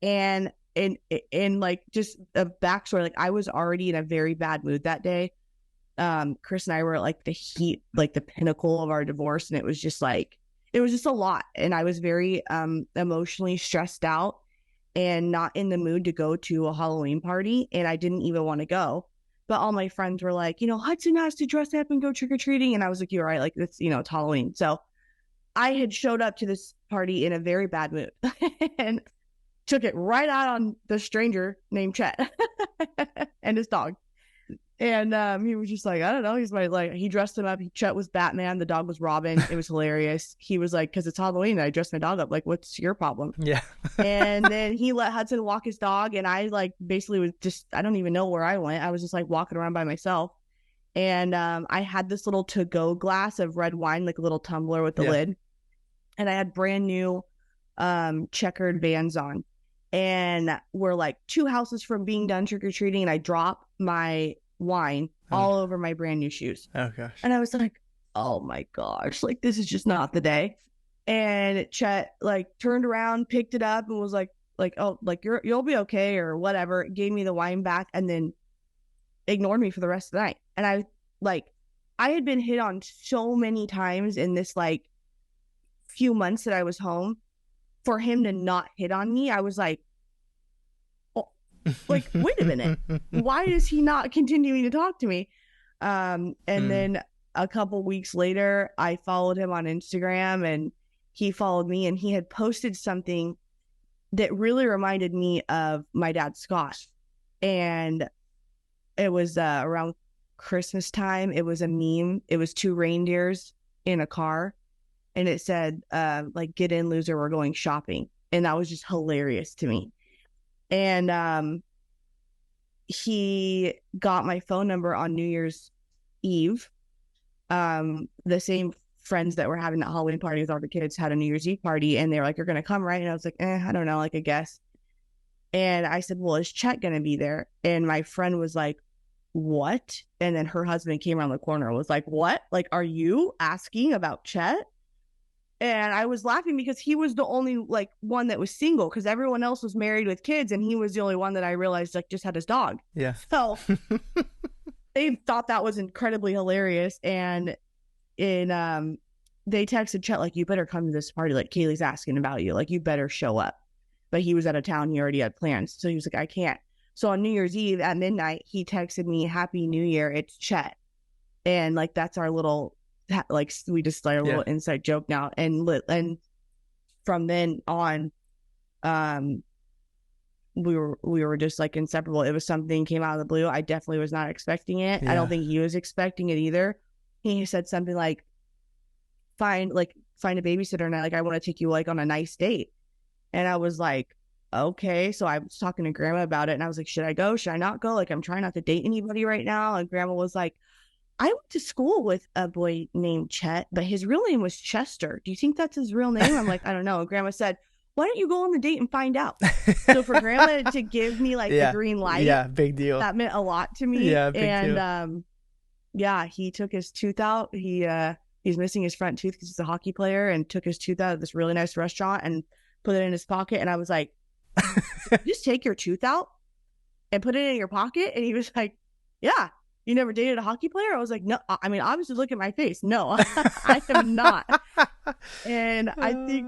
And like, just a backstory, like, I was already in a very bad mood that day. Chris and I were at like the heat, like the pinnacle of our divorce, and it was just a lot, and I was very emotionally stressed out and not in the mood to go to a Halloween party, and I didn't even want to go. But all my friends were like, Hudson has to dress up and go trick-or-treating. And I was like, you're right. Like, it's, it's Halloween. So I had showed up to this party in a very bad mood and took it right out on the stranger named Chet and his dog. And he was just like, I don't know. He's like, he dressed him up. Chet was Batman. The dog was Robin. It was hilarious. He was like, because it's Halloween, I dressed my dog up. Like, what's your problem? Yeah. And then he let Hudson walk his dog. And I like basically was just, I don't even know where I went. I was just like walking around by myself. And I had this little to-go glass of red wine, like a little tumbler with the lid. And I had brand new checkered Vans on. And we're like 2 houses from being done trick-or-treating. And I dropped my wine all over my brand new shoes. Oh gosh. And I was like, oh my gosh, like this is just not the day. And Chet like turned around, picked it up and was like, oh, like you'll be okay or whatever, gave me the wine back and then ignored me for the rest of the night. And I had been hit on so many times in this like few months that I was home. For him to not hit on me, I was like, like, wait a minute, why is he not continuing to talk to me? And then a couple weeks later, I followed him on Instagram and he followed me and he had posted something that really reminded me of my dad, Scott. And it was around Christmas time. It was a meme. It was 2 reindeers in a car. And it said, like, get in, loser, we're going shopping. And that was just hilarious to me. And he got my phone number on New Year's Eve. The same friends that were having that Halloween party with all the kids had a New Year's Eve party. And they were like, you're going to come, right? And I was like, I don't know, like, I guess. And I said, well, is Chet going to be there? And my friend was like, what? And then her husband came around the corner and was like, what? Like, are you asking about Chet? And I was laughing because he was the only like one that was single because everyone else was married with kids. And he was the only one that I realized like just had his dog. Yeah. So they thought that was incredibly hilarious. And they texted Chet, like, you better come to this party. Like, Kaylee's asking about you. Like, you better show up. But he was out of town. He already had plans. So he was like, I can't. So on New Year's Eve at midnight, he texted me, Happy New Year. It's Chet. And like, that's our little, like, we just like a little inside joke now. And from then on, we were just like inseparable. It was something came out of the blue. I definitely was not expecting it. I don't think he was expecting it either. He said something like, find a babysitter and I want to take you like on a nice date. And I was like, okay. So I was talking to Grandma about it and I was like, should I go? Should I not go? Like, I'm trying not to date anybody right now. And Grandma was like, I went to school with a boy named Chet, but his real name was Chester. Do you think that's his real name? I'm like, I don't know. And Grandma said, why don't you go on the date and find out? So for Grandma to give me like the green light, big deal. that meant a lot to me. Yeah, big deal. He took his tooth out. He's missing his front tooth because he's a hockey player, and took his tooth out of this really nice restaurant and put it in his pocket. And I was like, just take your tooth out and put it in your pocket? And he was like, yeah. You never dated a hockey player? I was like, no. I mean, obviously, look at my face. No, I am not. And I think,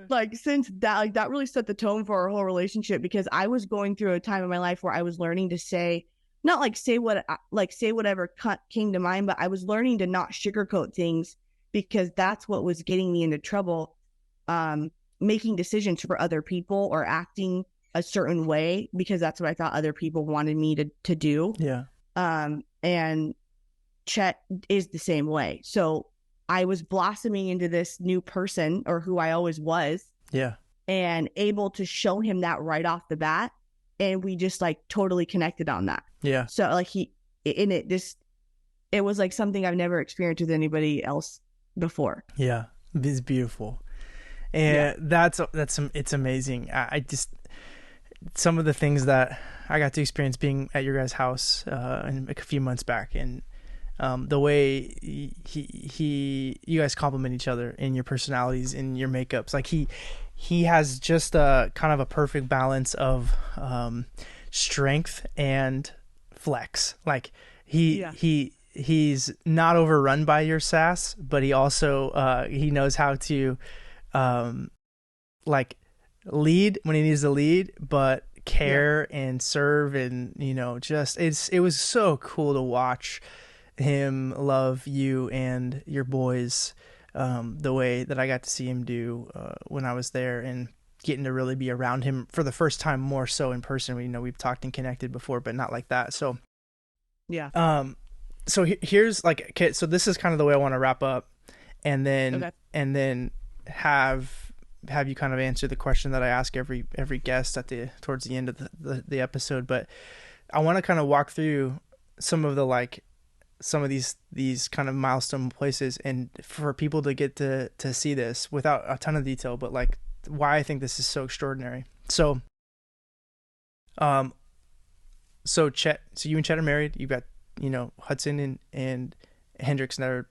like, since that, like, that really set the tone for our whole relationship, because I was going through a time in my life where I was learning to say, not like say whatever came to mind, but I was learning to not sugarcoat things, because that's what was getting me into trouble, making decisions for other people or acting a certain way because that's what I thought other people wanted me to do. Yeah. And Chet is the same way. So I was blossoming into this new person, or who I always was. Yeah. And able to show him that right off the bat. And we just like totally connected on that. Yeah. So like it was like something I've never experienced with anybody else before. Yeah. It's beautiful. And it's amazing. I just, some of the things that I got to experience being at your guys' house a few months back, and the way you guys complement each other in your personalities, in your makeups. Like he has just a kind of a perfect balance of strength and flex. Like he's not overrun by your sass, but he also he knows how to like lead when he needs to lead, but care and serve, and just it was so cool to watch him love you and your boys the way that I got to see him do when I was there, and getting to really be around him for the first time more so in person. We've talked and connected before, but not like that. So so here's like, okay, so this is kind of the way I want to wrap up, and then have you kind of answer the question that I ask every guest towards the end of the episode. But I want to kind of walk through some of these kind of milestone places, and for people to get to see this without a ton of detail, but like why I think this is so extraordinary. So Chet, so you and Chet are married. You've got, Hudson and Hendrix that are,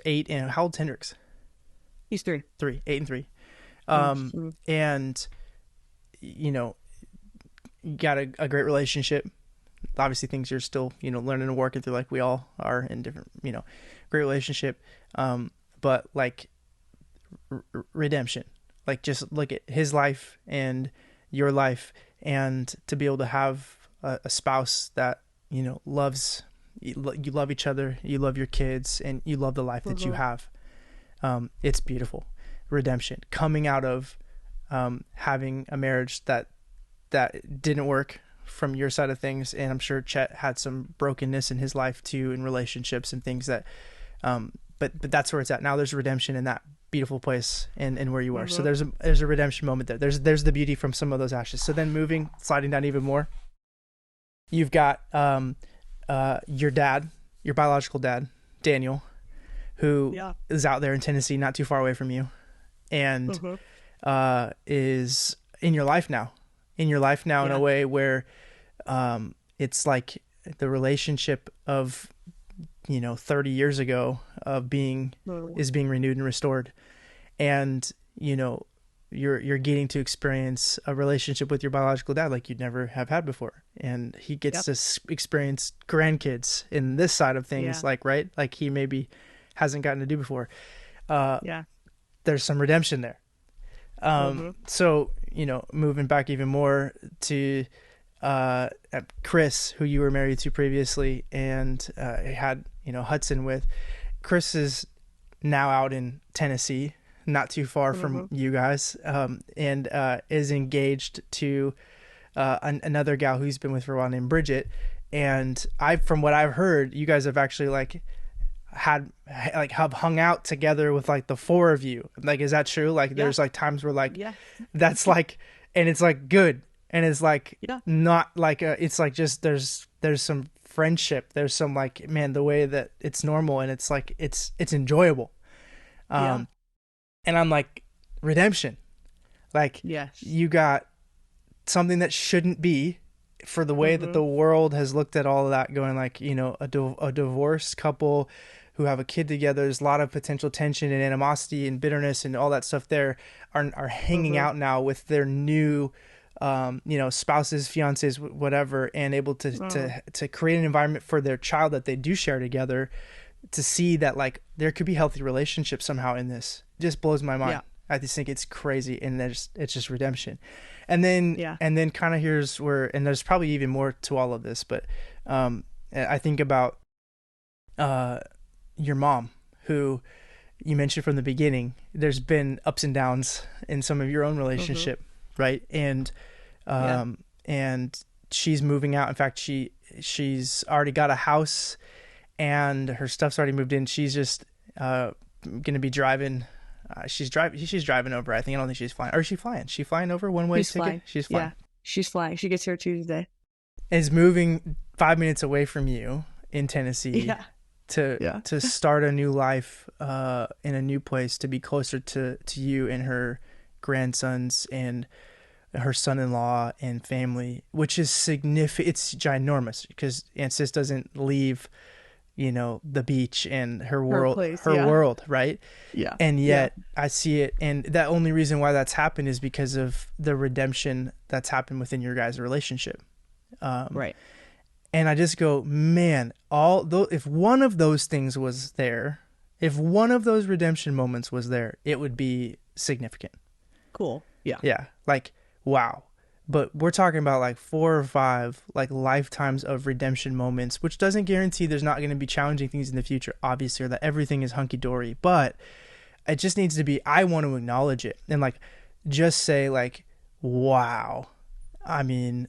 8, and how old's Hendrix? He's 3, 8 and 3. And you got a great relationship. Obviously things you're still, learning and working through, like we all are in different, great relationship. But like redemption, like just look at his life and your life, and to be able to have a spouse that, loves, you love each other, you love your kids, and you love the life that you have. It's beautiful. Redemption coming out of having a marriage that didn't work from your side of things, and I'm sure Chet had some brokenness in his life too, in relationships and things that but that's where it's at now. There's redemption in that beautiful place and where you are. So there's a redemption moment there. There's the beauty from some of those ashes. So then sliding down even more, you've got your dad, your biological dad, Daniel, who is out there in Tennessee, not too far away from you, and is in your life now in a way where it's like the relationship of 30 years ago of is being renewed and restored, and you're getting to experience a relationship with your biological dad like you'd never have had before, and he gets to experience grandkids in this side of things, like he maybe hasn't gotten to do before. There's some redemption there. So moving back even more to Chris, who you were married to previously, and had Hudson with. Chris is now out in Tennessee, not too far from you guys, and is engaged to another gal who's been with for a while named Bridget. And from what I've heard, you guys have actually have hung out together with like the 4 of you. Like, is that true? Like there's like times where that's like, and it's like good, and it's like not like it's like just there's some friendship, there's some like, man, the way that it's normal, and it's like it's enjoyable. And I'm like, redemption, like you got something that shouldn't be, for the way that the world has looked at all of that, going like, a divorced couple who have a kid together, there's a lot of potential tension and animosity and bitterness and all that stuff there, are hanging out now with their new spouses, fiancés, whatever, and able to create an environment for their child that they do share together, to see that like there could be healthy relationships somehow in this. It just blows my mind. I just think it's crazy, and it's just redemption. And then kind of here's where, and there's probably even more to all of this, but I think about your mom, who you mentioned from the beginning. There's been ups and downs in some of your own relationship, right? And and she's moving out. In fact, she's already got a house, and her stuff's already moved in. She's just gonna be driving. She's driving over. I don't think she's flying. Or is she flying? She's flying over one-way ticket? Flying. She's flying. Yeah, she's flying. She gets here Tuesday. Is moving 5 minutes away from you in Tennessee to start a new life in a new place, to be closer to you and her grandsons and her son-in-law and family, which is significant. It's ginormous, because Aunt Sis doesn't leave the beach and her world, world, right? Yeah. And yet I see it. And the only reason why that's happened is because of the redemption that's happened within your guys' relationship. Right. And I just go, man, if one of those things was there, if one of those redemption moments was there, it would be significant. Cool. Yeah. Yeah. Like, wow. but we're talking about like 4 or 5 like lifetimes of redemption moments, which doesn't guarantee there's not going to be challenging things in the future, obviously, or that everything is hunky-dory, but it just needs to be, I want to acknowledge it and like just say like, wow. I mean,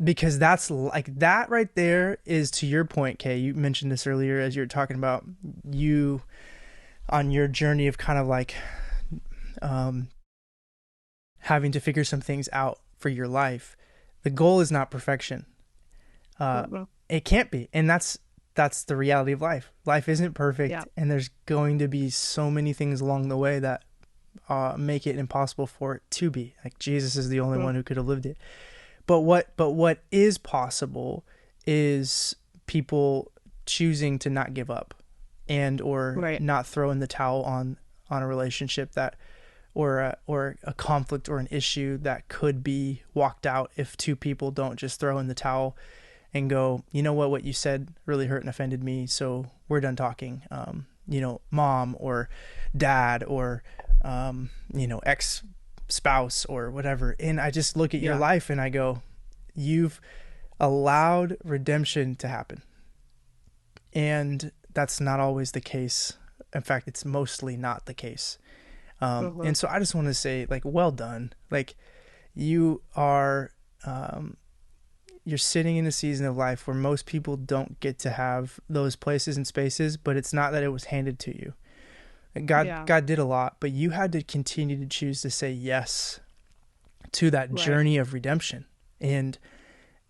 because that's like, that right there is, to your point, Kay, you mentioned this earlier as you were talking about you on your journey of kind of like having to figure some things out for your life. The goal is not perfection. It can't be. And that's the reality of life. Life isn't perfect. Yeah. And there's going to be so many things along the way that make it impossible for it to be. Like Jesus is the only one who could have lived it. But what is possible is people choosing to not give up and or not throw in the towel on a relationship that or a conflict or an issue that could be walked out if two people don't just throw in the towel and go, you know what you said really hurt and offended me, so we're done talking. Mom or dad or ex spouse or whatever. And I just look at your life and I go, you've allowed redemption to happen. And that's not always the case. In fact, it's mostly not the case. And so I just want to say, like, well done. Like, you are, you're sitting in a season of life where most people don't get to have those places and spaces, but it's not that it was handed to you. God did a lot, but you had to continue to choose to say yes to that journey of redemption. And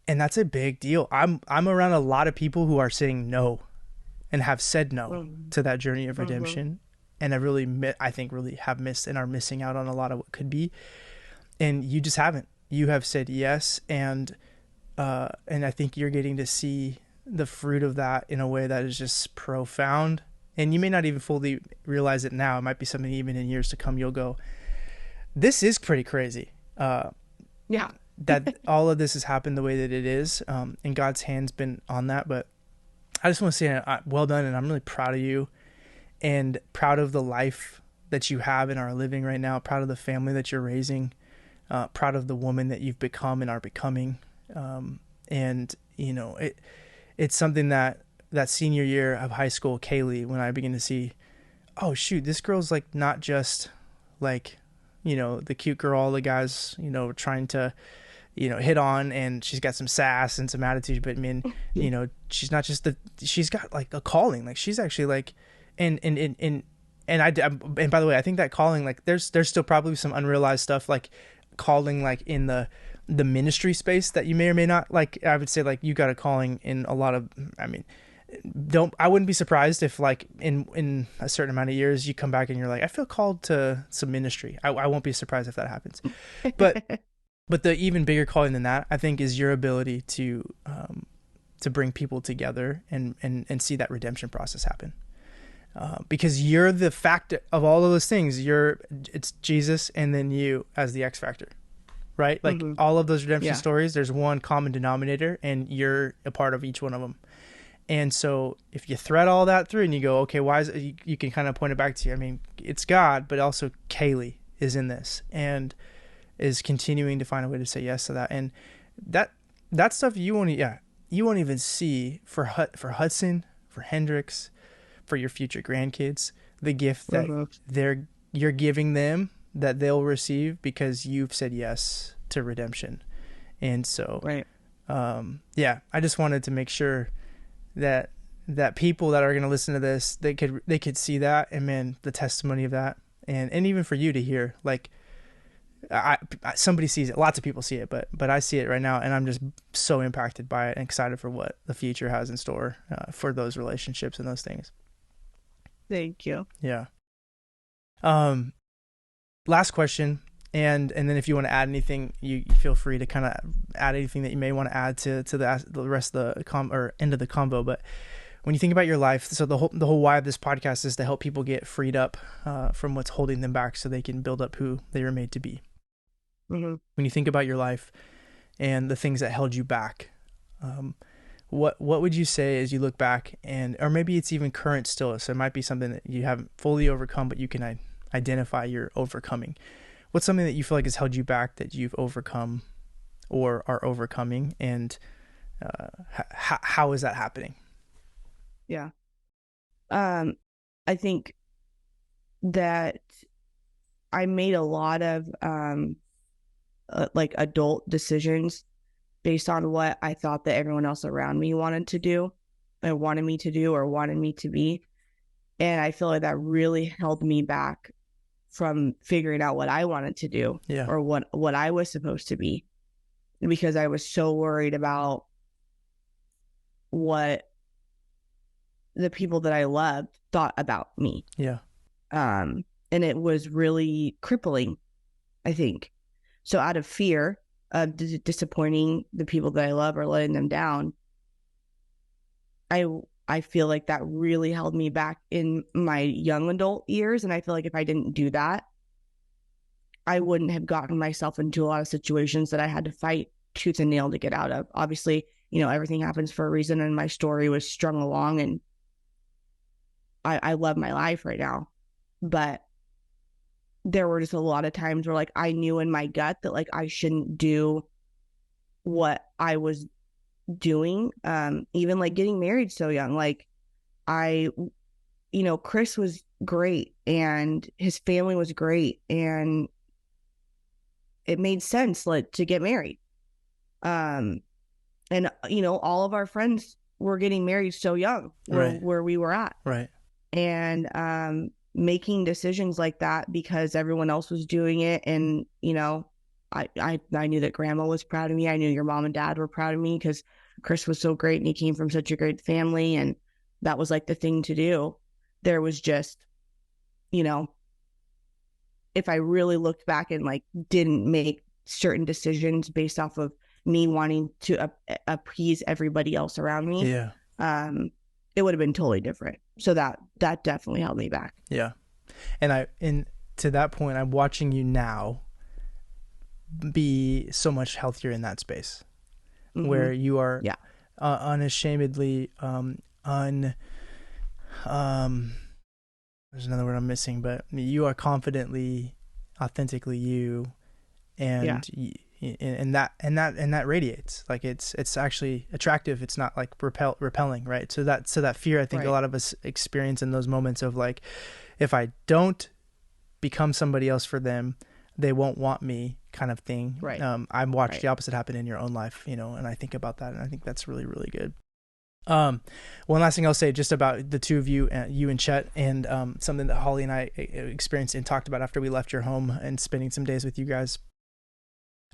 that's a big deal. I'm around a lot of people who are saying no and have said no to that journey of redemption. And I think really have missed and are missing out on a lot of what could be. And you just haven't. You have said yes. And I think you're getting to see the fruit of that in a way that is just profound. And you may not even fully realize it now. It might be something even in years to come you'll go, this is pretty crazy. That all of this has happened the way that it is. And God's hand's been on that. But I just want to say well done. And I'm really proud of you and proud of the life that you have and are living right now. Proud of the family that you're raising. Proud of the woman that you've become and are becoming. And it's something that senior year of high school, Kaylee, when I begin to see, oh shoot, this girl's like not just like, the cute girl all the guys, trying to, hit on, and she's got some sass and some attitude, but I mean, she's not just she's got like a calling. Like she's actually like, and by the way, I think that calling, like there's still probably some unrealized stuff, like calling, like in the ministry space that you may or may not, like I would say, like you got a calling in a lot of, I mean, I wouldn't be surprised if like in a certain amount of years you come back and you're like, I feel called to some ministry. I won't be surprised if that happens. But the even bigger calling than that, I think, is your ability to bring people together and see that redemption process happen. Because you're the factor of all of those things. It's Jesus and then you as the X factor, right? Like all of those redemption stories, there's one common denominator and you're a part of each one of them. And so if you thread all that through and you go, okay, why is it, you can kind of point it back to you. I mean, it's God, but also Kaylee is in this and is continuing to find a way to say yes to that. And that stuff you won't even see for Hudson, for Hendrix, for your future grandkids, the gift that you're giving them that they'll receive because you've said yes to redemption. And so, I just wanted to make sure that people that are going to listen to this, they could see that, and man, the testimony of that, and even for you to hear, like, somebody sees it, lots of people see it, but I see it right now, and I'm just so impacted by it and excited for what the future has in store for those relationships and those things. Thank you. Yeah. Last question, and then if you want to add anything, you feel free to kind of add anything that you may want to add to the rest of the end of the convo. But when you think about your life, so the whole why of this podcast is to help people get freed up from what's holding them back, so they can build up who they were made to be. When you think about your life and the things that held you back, what would you say as you look back, or maybe it's even current still, so it might be something that you haven't fully overcome, but you can identify you're overcoming. what's something that you feel like has held you back that you've overcome or are overcoming, and how is that happening? Yeah. I think that I made a lot of like adult decisions based on what I thought that everyone else around me wanted to do, or wanted me to do, or wanted me to be. And I feel like that really held me back from figuring out what I wanted to do, Yeah. or what I was supposed to be, because I was so worried about what the people that I loved thought about me. Yeah. And it was really crippling, I think. So out of fear of disappointing the people that I love or letting them down, I feel like that really held me back in my young adult years. And I feel like if I didn't do that, I wouldn't have gotten myself into a lot of situations that I had to fight tooth and nail to get out of. Obviously, everything happens for a reason, and my story was strung along, and I love my life right now. But there were just a lot of times where, like, I knew in my gut that, like, I shouldn't do what I was doing. Even like getting married so young. Like, Chris was great, and his family was great, and it made sense, like, to get married. And all of our friends were getting married so young, where we were at. Right. And making decisions like that because everyone else was doing it. And, I knew that grandma was proud of me. I knew your mom and dad were proud of me because Chris was so great and he came from such a great family. And that was like the thing to do. There was just, if I really looked back and like didn't make certain decisions based off of me wanting to appease everybody else around me, it would have been totally different. So that definitely held me back. Yeah. And to that point, I'm watching you now be so much healthier in that space, where you are unashamedly, there's another word I'm missing, but you are confidently, authentically you, and and that radiates. Like, it's actually attractive. It's not like repelling, right? So that fear, I think a lot of us experience in those moments of like, if I don't become somebody else for them, they won't want me, kind of thing. Right. I've watched the opposite happen in your own life, and I think about that, and I think that's really, really good. One last thing I'll say just about the two of you, you and Chet, and something that Holly and I experienced and talked about after we left your home and spending some days with you guys.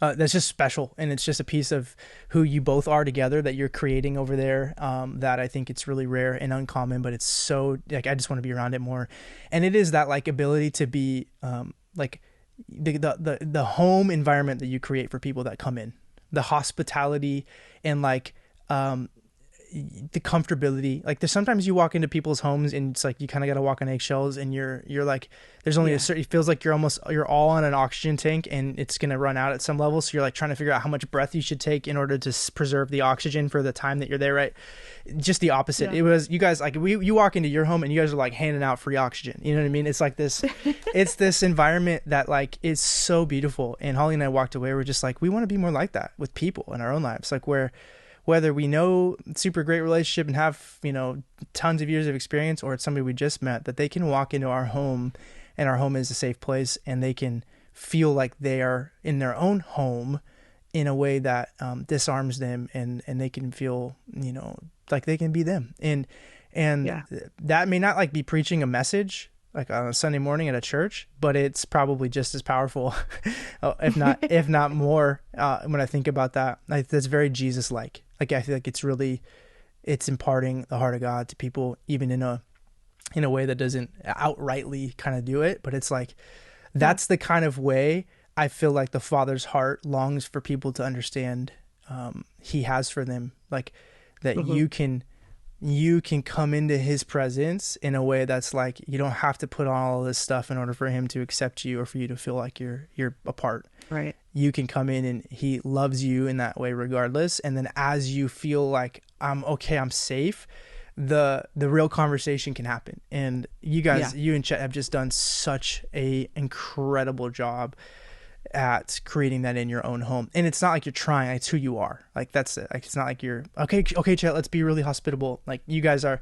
That's just special, and it's just a piece of who you both are together that you're creating over there, that I think it's really rare and uncommon, but it's so, like, I just want to be around it more. And it is that, like, ability to be like the home environment that you create for people that come in, the hospitality, and like the comfortability. Like, there's sometimes you walk into people's homes and it's like you kind of got to walk on eggshells, and you're like, there's only a certain, it feels like you're all on an oxygen tank and it's going to run out at some level. So you're like trying to figure out how much breath you should take in order to preserve the oxygen for the time that you're there, right? Just the opposite. It was, you guys, like, you walk into your home and you guys are like handing out free oxygen. You know what I mean? It's like this, it's this environment that, like, is so beautiful. And Holly and I walked away, we're just like, we want to be more like that with people in our own lives. Like, whether we know super great relationship and have, tons of years of experience, or it's somebody we just met, that they can walk into our home and our home is a safe place, and they can feel like they are in their own home in a way that disarms them, and they can feel, like they can be them. And that may not like be preaching a message like on a Sunday morning at a church, but it's probably just as powerful, if not more, when I think about that. That's very Jesus-like. Like, I feel like it's imparting the heart of God to people, even in a way that doesn't outrightly kind of do it. But it's like, that's the kind of way I feel like the Father's heart longs for people to understand, he has for them. Like, that you can come into his presence in a way that's like, you don't have to put on all this stuff in order for him to accept you or for you to feel like you're a part. Right. You can come in and he loves you in that way regardless. And then as you feel like, I'm okay, I'm safe, the real conversation can happen. And you guys, you and Chet have just done such a incredible job at creating that in your own home. And it's not like you're trying, it's who you are. Like that's it. Like it's not like you're okay, Chet, let's be really hospitable. Like you guys are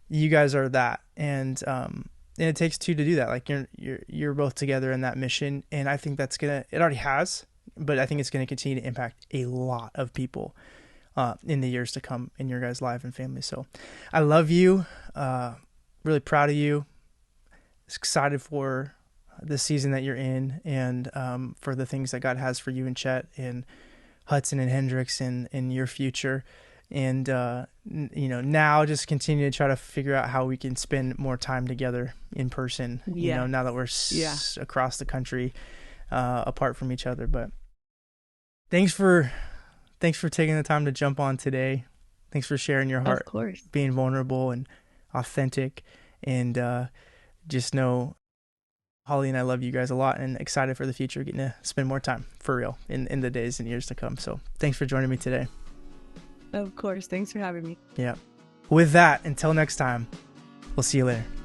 that. And it takes two to do that. Like you're both together in that mission. And I think it already has, but I think it's going to continue to impact a lot of people in the years to come in your guys' life and family. So I love you. Really proud of you. Excited for the season that you're in, and for the things that God has for you and Chet and Hudson and Hendrix and in your future. And, now just continue to try to figure out how we can spend more time together in person, now that we're across the country, apart from each other. But thanks for taking the time to jump on today. Thanks for sharing your heart, of course, being vulnerable and authentic, and just know Holly and I love you guys a lot and excited for the future, getting to spend more time for real in the days and years to come. So thanks for joining me today. Of course. Thanks for having me. Yeah. With that, until next time, we'll see you later.